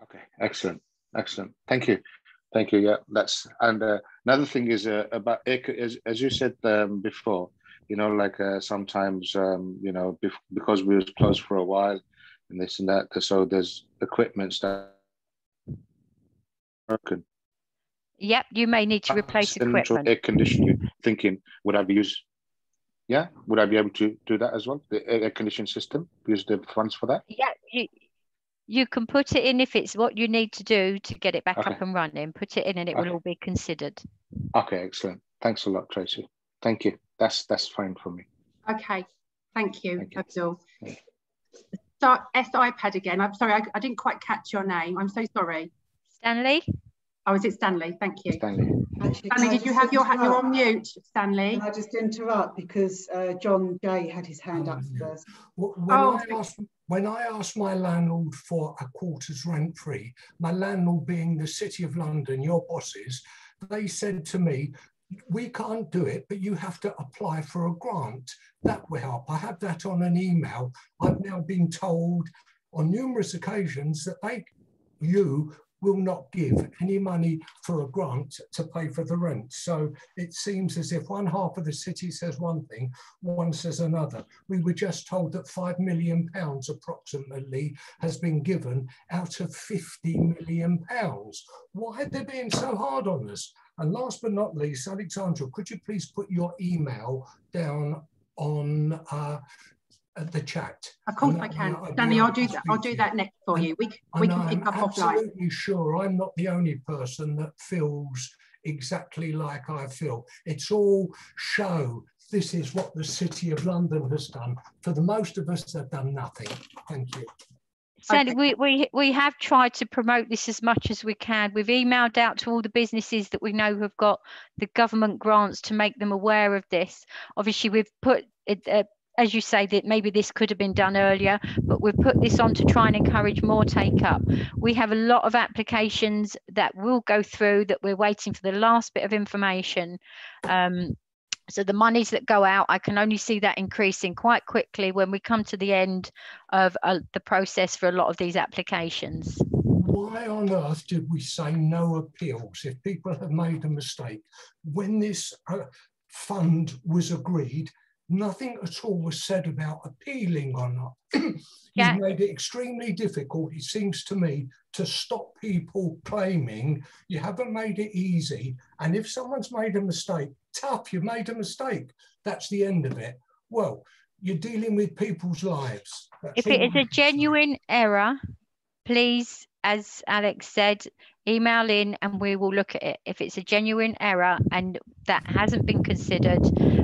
Speaker 5: Okay, excellent. Thank you. Yeah, that's, and another thing is about as you said before, you know, like sometimes you know, because we were closed for a while and this and that, so there's equipment that broken.
Speaker 4: Yep, you may need to replace equipment.
Speaker 5: Air conditioning, thinking, would I be able to do that as well? The air conditioning system, use the funds for that?
Speaker 4: Yeah, you can put it in if it's what you need to do to get it back
Speaker 5: Okay.
Speaker 4: up and running. Put it in and it will all be considered.
Speaker 5: Okay, excellent. Thanks a lot, Tracy. Thank you. That's fine for me.
Speaker 1: Okay, thank you, Abdul.
Speaker 5: Thank you.
Speaker 1: S iPad again. I'm sorry, I didn't quite catch your name. I'm so sorry.
Speaker 4: Stanley?
Speaker 1: Oh, is it Stanley? Thank you.
Speaker 5: Stanley.
Speaker 2: Actually,
Speaker 1: Stanley, did you have you're on mute, Stanley?
Speaker 2: Can I just interrupt because John Jay had his hand up first.
Speaker 6: When I asked my landlord for a quarter's rent free, my landlord being the City of London, your bosses, they said to me, we can't do it, but you have to apply for a grant. That will help. I have that on an email. I've now been told on numerous occasions that you will not give any money for a grant to pay for the rent. So it seems as if one half of the city says one thing, one says another. We were just told that £5 million approximately has been given out of £50 million. Why are they being so hard on us? And last but not least, Alexandra, could you please put your email down on the chat?
Speaker 1: Of course I can. Stanley, I'll do that. I'll do that next for you. We can pick up offline.
Speaker 6: I'm absolutely sure I'm not the only person that feels exactly like I feel. It's all show. This is what the City of London has done. For the most of us, they've done nothing. Thank you.
Speaker 4: Sandy, we have tried to promote this as much as we can. We've emailed out to all the businesses that we know have got the government grants to make them aware of this. Obviously, we've put as you say, that maybe this could have been done earlier, but we've put this on to try and encourage more take up. We have a lot of applications that will go through that we're waiting for the last bit of information. So the monies that go out, I can only see that increasing quite quickly when we come to the end of the process for a lot of these applications.
Speaker 6: Why on earth did we say no appeals if people have made a mistake? When this fund was agreed, nothing at all was said about appealing or not. You've made it extremely difficult, it seems to me, to stop people claiming. You haven't made it easy. And if someone's made a mistake, tough, you made a mistake. That's the end of it. Well, you're dealing with people's lives.
Speaker 4: If it is a genuine error, please, as Alex said, email in and we will look at it. If it's a genuine error and that hasn't been considered,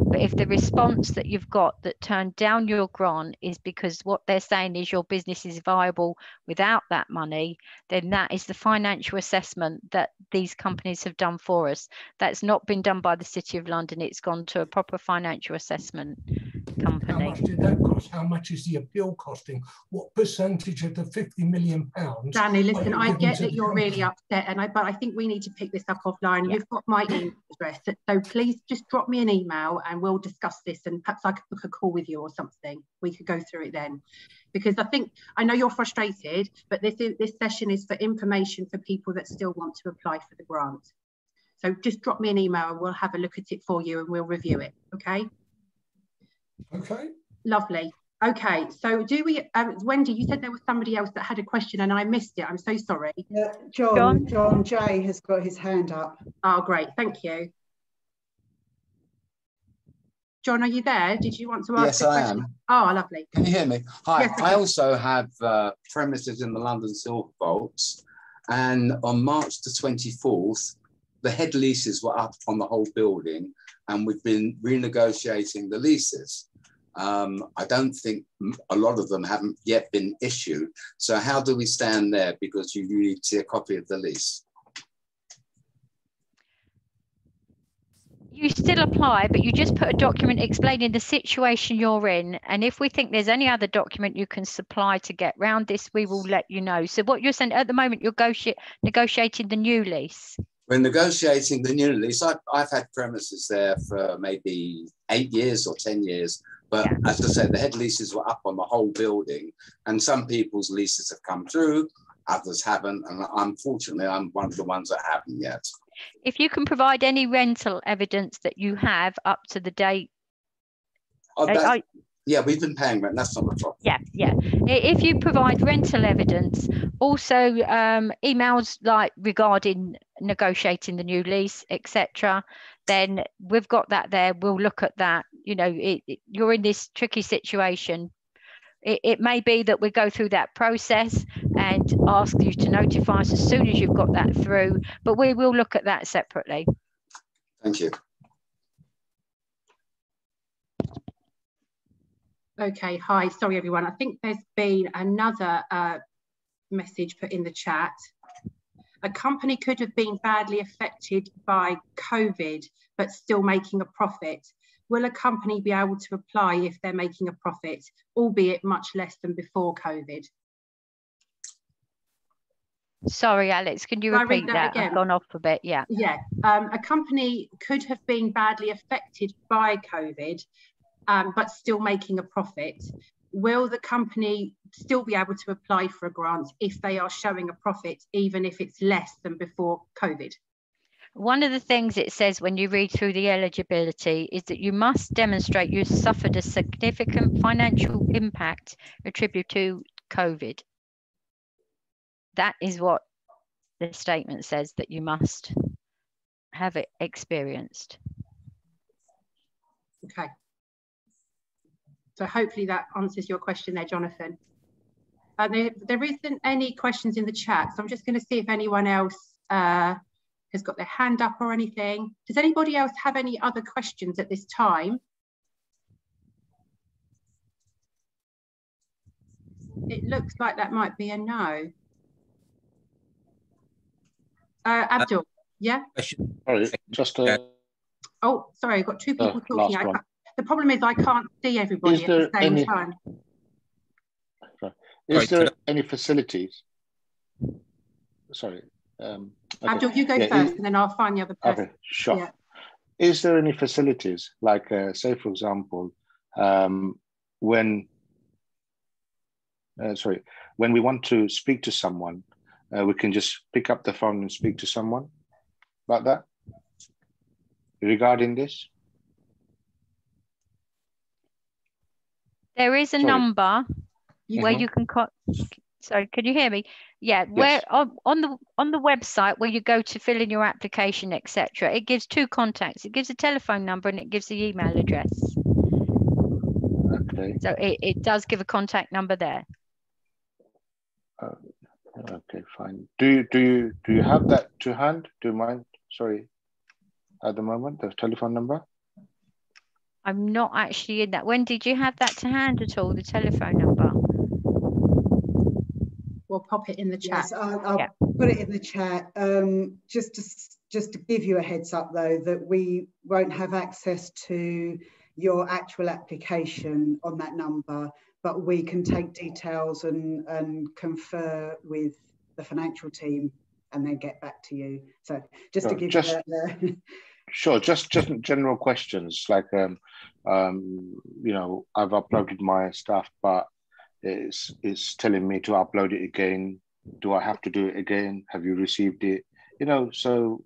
Speaker 4: but if the response that you've got that turned down your grant is because what they're saying is your business is viable without that money, then that is the financial assessment that these companies have done for us. That's not been done by the City of London. It's gone to a proper financial assessment company.
Speaker 6: How much did that cost? How much is the appeal costing? What percentage of the £50 million?
Speaker 1: Danny, listen, I get that you're really upset, but I think we need to pick this up offline. Yeah. You've got my email address, so please just drop me an email and we'll discuss this, and perhaps I could book a call with you or something. We could go through it then, because I know you're frustrated, but this session is for information for people that still want to apply for the grant. So just drop me an email and we'll have a look at it for you and we'll review it, okay?
Speaker 6: Okay.
Speaker 1: Lovely. Okay, so do we, Wendy, you said there was somebody else that had a question and I missed it. I'm so sorry.
Speaker 2: Yeah, John Jay has got his hand up.
Speaker 1: Oh, great. Thank you. John, are you there? Did you want to ask a question?
Speaker 8: Yes, I am.
Speaker 1: Oh, lovely.
Speaker 8: Can you hear me? Hi.
Speaker 1: Yes,
Speaker 8: I also have premises in the London Silver Vaults, and on March the 24th, the head leases were up on the whole building, and we've been renegotiating the leases. I don't think a lot of them haven't yet been issued. So how do we stand there? Because you need to see a copy of the lease.
Speaker 4: You still apply, but you just put a document explaining the situation you're in. And if we think there's any other document you can supply to get around this, we will let you know. So what you're saying at the moment, you're negotiating the new lease.
Speaker 8: We're negotiating the new lease. I've had premises there for maybe 8 years or 10 years. But yeah, as I said, the head leases were up on the whole building, and some people's leases have come through, others haven't. And unfortunately, I'm one of the ones that haven't yet.
Speaker 4: If you can provide any rental evidence that you have up to the date.
Speaker 8: Oh, yeah, we've been paying rent. That's not a problem.
Speaker 4: Yeah, yeah. If you provide rental evidence, also emails like regarding negotiating the new lease, etc., then we've got that there. We'll look at that. You know, you're in this tricky situation. It may be that we go through that process and ask you to notify us as soon as you've got that through, but we will look at that separately.
Speaker 8: Thank you.
Speaker 1: Okay, hi, sorry everyone. I think there's been another message put in the chat. A company could have been badly affected by COVID, but still making a profit. Will a company be able to apply if they're making a profit, albeit much less than before COVID?
Speaker 4: Sorry, Alex, can you repeat that? Again? I've gone off a bit, yeah.
Speaker 1: Yeah, a company could have been badly affected by COVID, but still making a profit. Will the company still be able to apply for a grant if they are showing a profit, even if it's less than before COVID?
Speaker 4: One of the things it says when you read through the eligibility is that you must demonstrate you suffered a significant financial impact attributed to COVID. That is what the statement says, that you must have it experienced.
Speaker 1: Okay. So hopefully that answers your question there, Jonathan. There isn't any questions in the chat, so I'm just going to see if anyone else has got their hand up or anything. Does anybody else have any other questions at this time? It looks like that might be a no. Abdul, yeah?
Speaker 5: Sorry, just
Speaker 1: oh, sorry, I've got two people talking. The problem is I can't see everybody at the same time.
Speaker 5: Is there any facilities? Sorry. Okay.
Speaker 1: Abdul, you go first, and then I'll find the other person.
Speaker 5: Okay, sure.
Speaker 1: Yeah.
Speaker 5: Is there any facilities, like, say, for example, when we want to speak to someone, we can just pick up the phone and speak to someone like that regarding this?
Speaker 4: There is a number where you can sorry, can you hear me? Yeah, where on the website where you go to fill in your application, etc. It gives two contacts. It gives a telephone number and it gives the email address.
Speaker 5: Okay.
Speaker 4: So it does give a contact number there.
Speaker 5: Okay, fine. Do you have that to hand? Do you mind? Sorry, at the moment, the telephone number.
Speaker 4: I'm not actually in that. When did you have that to hand at all? The telephone number.
Speaker 1: We'll pop it in the chat.
Speaker 2: Yes, I'll put it in the chat. Just to give you a heads up, though, that we won't have access to your actual application on that number, but we can take details and confer with the financial team and then get back to you. So just to give you that.
Speaker 5: Sure, just general questions like, you know, I've uploaded my stuff, but it's telling me to upload it again. Do I have to do it again? Have you received it? You know, so,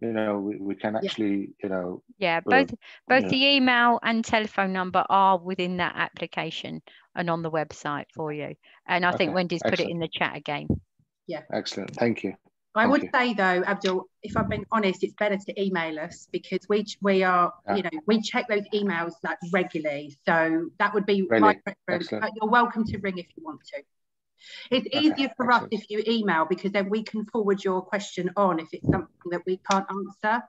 Speaker 5: you know, we can actually, you know.
Speaker 4: Yeah, both the email and telephone number are within that application and on the website for you. And I think Wendy's put it in the chat again.
Speaker 1: Yeah.
Speaker 5: Excellent, thank you.
Speaker 1: I would say though, Abdul, if I've been honest, it's better to email us because we are, you know, we check those emails like regularly. So that would be my preference. But you're welcome to ring if you want to. It's easier for us if you email because then we can forward your question on if it's something that we can't answer.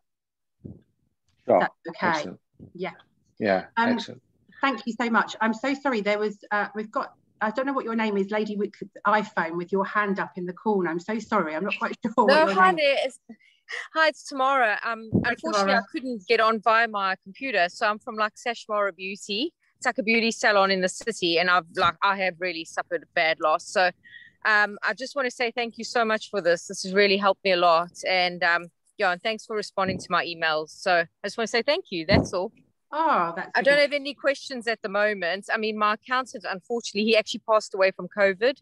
Speaker 5: Sure.
Speaker 1: That's okay.
Speaker 5: Excellent.
Speaker 1: Yeah.
Speaker 5: Yeah. Excellent.
Speaker 1: Thank you so much. I'm so sorry. There was we've got. I don't know what your name is, lady with iPhone with your hand up in the corner. I'm so sorry. I'm not quite sure.
Speaker 9: No, hi there. Hi, it's Tamara. Unfortunately, I couldn't get on via my computer, so I'm from like Sashmara Beauty. It's like a beauty salon in the city, and I have really suffered a bad loss. So, I just want to say thank you so much for this. This has really helped me a lot, and and thanks for responding to my emails. So I just want to say thank you. That's all.
Speaker 1: Oh, that's.
Speaker 9: I don't have any questions at the moment. I mean, my accountant, unfortunately, he actually passed away from COVID,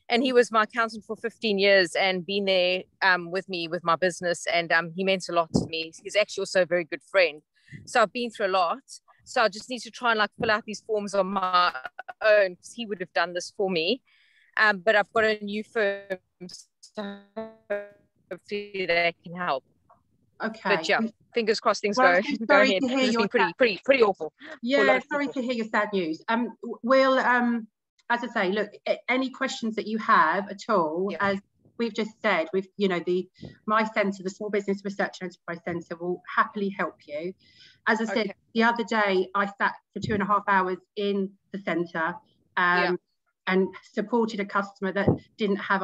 Speaker 9: and he was my accountant for 15 years and been there with me with my business, and he meant a lot to me. He's actually also a very good friend. So I've been through a lot. So I just need to try and like fill out these forms on my own because he would have done this for me. But I've got a new firm, so hopefully they can help.
Speaker 1: Okay.
Speaker 9: But yeah, fingers crossed things go ahead. It's been pretty awful.
Speaker 1: Yeah, sorry to hear your sad news. We'll as I say, look, any questions that you have at all, as we've just said, with my centre, the Small Business Research and Enterprise Centre, will happily help you. As I said, the other day I sat for 2.5 hours in the centre and supported a customer that didn't have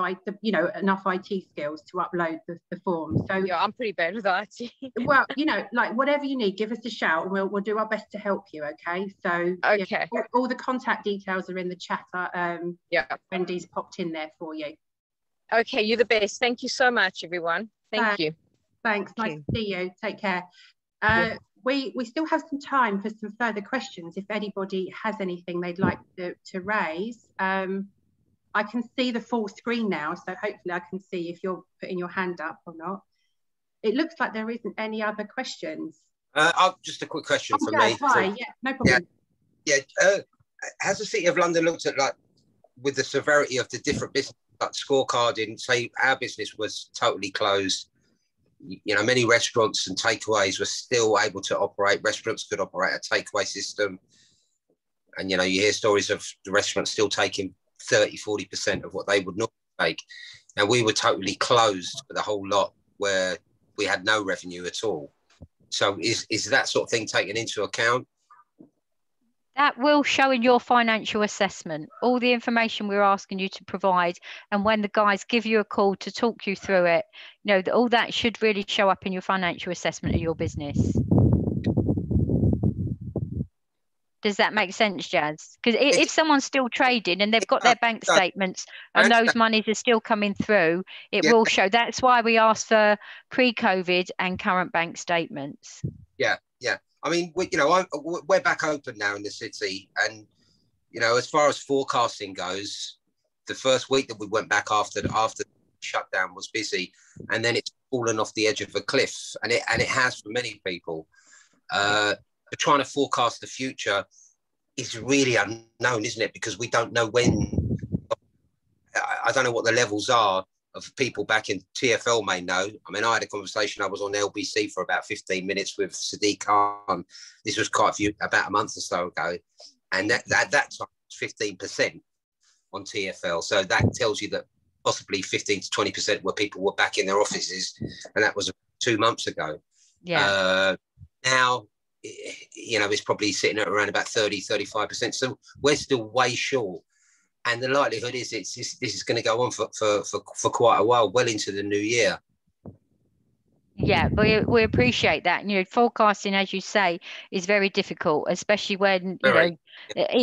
Speaker 1: enough IT skills to upload the form. So
Speaker 9: yeah, I'm pretty bad with IT.
Speaker 1: Well, like whatever you need, give us a shout and we'll do our best to help you. Okay. So all the contact details are in the chat. Wendy's popped in there for you.
Speaker 9: Okay, you're the best. Thank you so much, everyone. Thank you.
Speaker 1: Thanks. Nice to see you. Take care. We still have some time for some further questions if anybody has anything they'd like to raise. I can see the full screen now, so hopefully I can see if you're putting your hand up or not. It looks like there isn't any other questions.
Speaker 7: Just a quick question from me.
Speaker 1: Hi. Yeah, no problem.
Speaker 7: Has the City of London looked at, like, with the severity of the different business, like scorecarding, say our business was totally closed, many restaurants and takeaways were still able to operate. Restaurants could operate a takeaway system. And, you hear stories of the restaurants still taking 30-40% of what they would normally take. Now, we were totally closed for the whole lot where we had no revenue at all. So is that sort of thing taken into account?
Speaker 4: That will show in your financial assessment, all the information we're asking you to provide. And when the guys give you a call to talk you through it, all that should really show up in your financial assessment of your business. Does that make sense, Jazz? Because if someone's still trading and they've got their bank statements and those monies are still coming through, it will show. That's why we ask for pre-COVID and current bank statements.
Speaker 7: Yeah. I mean, we're back open now in the city, and as far as forecasting goes, the first week that we went back after the shutdown was busy, and then it's fallen off the edge of a cliff, and it has for many people. But trying to forecast the future is really unknown, isn't it? Because we don't know when. I don't know what the levels are of people back in TfL may know. I mean, I had a conversation. I was on LBC for about 15 minutes with Sadiq Khan. This was about a month or so ago, and that time was 15% on TfL. So that tells you that possibly 15 to 20% were people were back in their offices, and that was 2 months ago.
Speaker 4: Yeah.
Speaker 7: Now, it's probably sitting at around about 30-35%. So we're still way short, and the likelihood is this is going to go on for quite a while, well into the new year.
Speaker 4: Yeah, but we appreciate that. Forecasting, as you say, is very difficult, especially when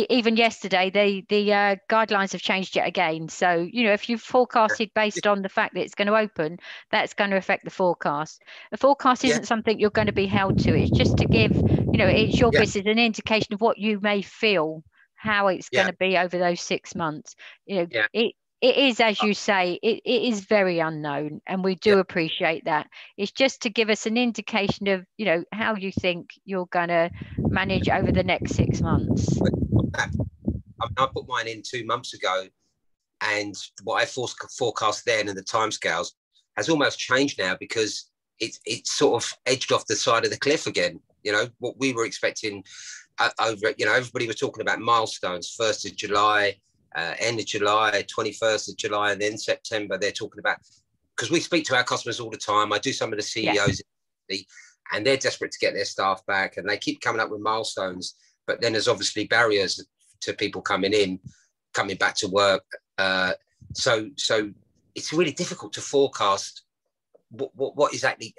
Speaker 4: even yesterday the guidelines have changed yet again. So if you've forecasted based on the fact that it's going to open, that's going to affect the forecast. The forecast isn't something you're going to be held to. It's just to give it's your business an indication of what you may feel, how it's going to be over those 6 months. It is, as you say, it is very unknown, and we do appreciate that. It's just to give us an indication of, how you think you're going to manage over the next 6 months.
Speaker 7: I put mine in 2 months ago, and what I forecast then and the timescales has almost changed now, because it's sort of edged off the side of the cliff again. What we were expecting everybody was talking about milestones, 1st of July, end of July, 21st of July, and then September. They're talking about, because we speak to our customers all the time. I do some of the CEOs, and they're desperate to get their staff back, and they keep coming up with milestones. But then there's obviously barriers to people coming back to work. So it's really difficult to forecast what exactly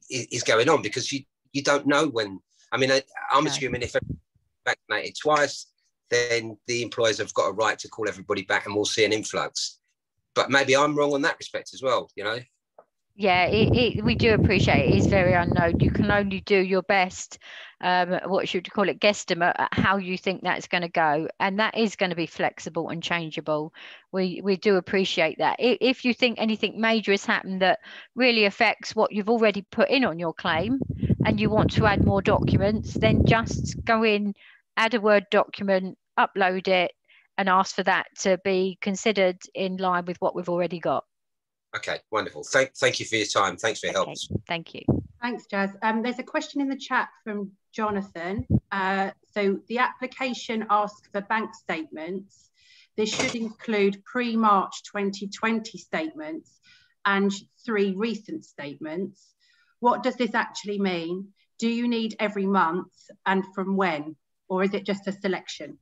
Speaker 7: is going on, because you don't know when. I mean, I'm assuming if everyone's vaccinated twice, then the employers have got a right to call everybody back, and we'll see an influx. But maybe I'm wrong on that respect as well,
Speaker 4: Yeah, we do appreciate it is very unknown. You can only do your best, what should you call it, guesstimate at how you think that's going to go. And that is going to be flexible and changeable. We do appreciate that. If you think anything major has happened that really affects what you've already put in on your claim, and you want to add more documents, then just go in, add a Word document, upload it, and ask for that to be considered in line with what we've already got.
Speaker 7: Okay, wonderful. Thank you for your time. Thanks for your help.
Speaker 4: Thank you.
Speaker 1: Thanks, Jazz. There's a question in the chat from Jonathan. So the application asks for bank statements. This should include pre-March 2020 statements and 3 recent statements. What does this actually mean? Do you need every month, and from when? Or is it just a selection?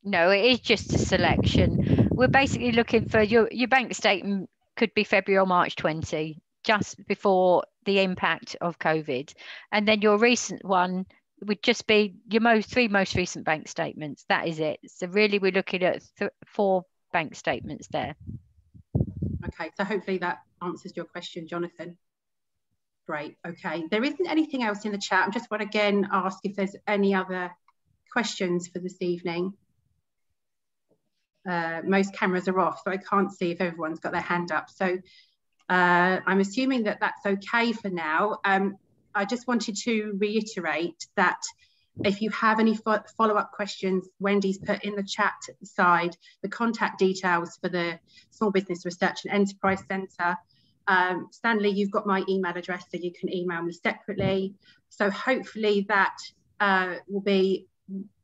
Speaker 4: No, it is just a selection. We're basically looking for your bank statement. Could be February or March 20, just before the impact of COVID. And then your recent one would just be your 3 most recent bank statements. That is it. So really we're looking at 4 bank statements there.
Speaker 1: Okay, so hopefully that answers your question, Jonathan. Great, okay. There isn't anything else in the chat. I just want to again ask if there's any other questions for this evening. Most cameras are off, so I can't see if everyone's got their hand up. So I'm assuming that that's okay for now. I just wanted to reiterate that if you have any follow-up questions, Wendy's put in the chat at the side the contact details for the Small Business Research and Enterprise Centre. Stanley, you've got my email address, so you can email me separately. So hopefully that will be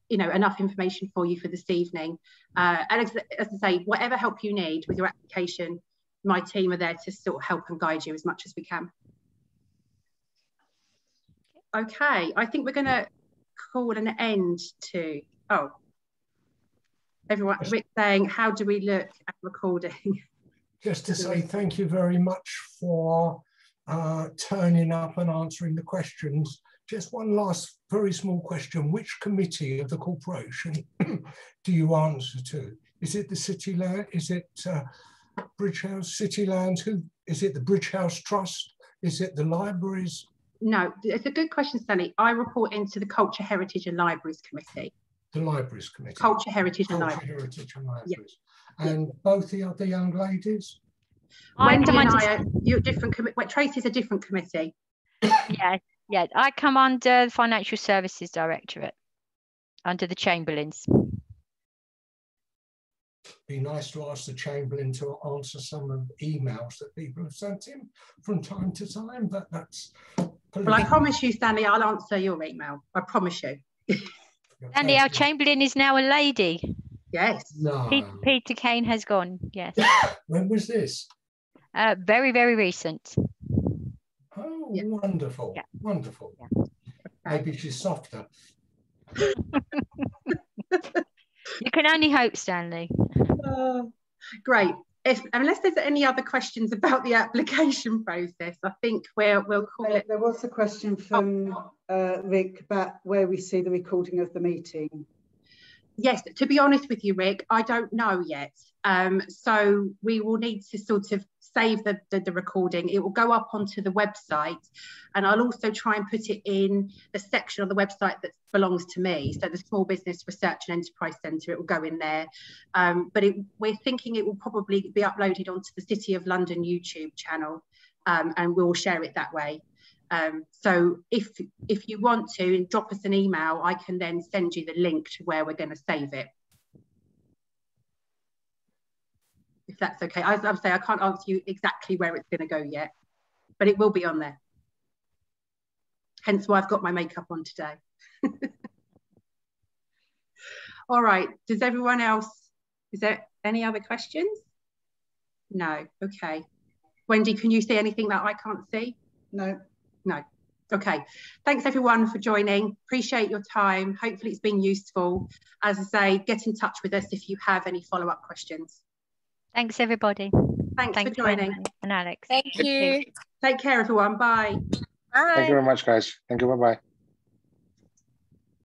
Speaker 1: enough information for you for this evening. And as I say, whatever help you need with your application, my team are there to sort of help and guide you as much as we can. Okay, I think we're going to call an end to, everyone, Rick saying, how do we look at recording?
Speaker 6: Just to say thank you very much for turning up and answering the questions. just one last very small question. Which committee of the corporation do you answer to? Is it the City Land? Is it Bridge House City Land? Who is it? The Bridge House Trust? Is it the libraries?
Speaker 1: No, it's a good question, Stanley. I report into the Culture, Heritage and Libraries Committee.
Speaker 6: The Libraries Committee.
Speaker 1: Culture, Heritage and
Speaker 6: Culture,
Speaker 1: Libraries.
Speaker 6: Heritage and Libraries.
Speaker 1: Yeah.
Speaker 6: And both the other young ladies?
Speaker 1: Wendy and I are you're different. Tracy's a different committee.
Speaker 4: Yeah. I come under the Financial Services Directorate, under the Chamberlains.
Speaker 6: Be nice to ask the Chamberlain to answer some of the emails that people have sent him from time to time, but that's...
Speaker 1: Well, I promise you, Stanley, I'll answer your email. I promise you.
Speaker 4: Stanley, our Chamberlain is now a lady.
Speaker 1: Yes.
Speaker 6: No.
Speaker 4: Peter Kane has gone, yes.
Speaker 6: When was this?
Speaker 4: Very, very recent.
Speaker 6: Oh, yeah. Wonderful. Yeah. Wonderful. Yeah. Maybe she's softer.
Speaker 4: You can only hope, Stanley.
Speaker 1: Great. Unless there's any other questions about the application process, I think we'll call it.
Speaker 2: There was a question from Rick about where we see the recording of the meeting.
Speaker 1: Yes, to be honest with you, Rick, I don't know yet. So we will need to sort of save the recording. It will go up onto the website, and I'll also try and put it in the section of the website that belongs to me. So the Small Business Research and Enterprise Centre, it will go in there. But we're thinking it will probably be uploaded onto the City of London YouTube channel, and we'll share it that way. So if you want to drop us an email, I can then send you the link to where we're going to save it. If that's okay. As I say, I can't answer you exactly where it's going to go yet, but it will be on there. Hence why I've got my makeup on today. All right. Does everyone else, is there any other questions? No. Okay. Wendy, can you see anything that I can't see?
Speaker 2: No.
Speaker 1: No. Okay. Thanks everyone for joining. Appreciate your time. Hopefully it's been useful. As I say, get in touch with us if you have any follow-up questions.
Speaker 4: Thanks everybody.
Speaker 1: Thanks for joining.
Speaker 4: And Alex.
Speaker 9: Thank you.
Speaker 1: Take care everyone. Bye.
Speaker 9: Bye.
Speaker 5: Thank you very much, guys. Thank you. Bye-bye.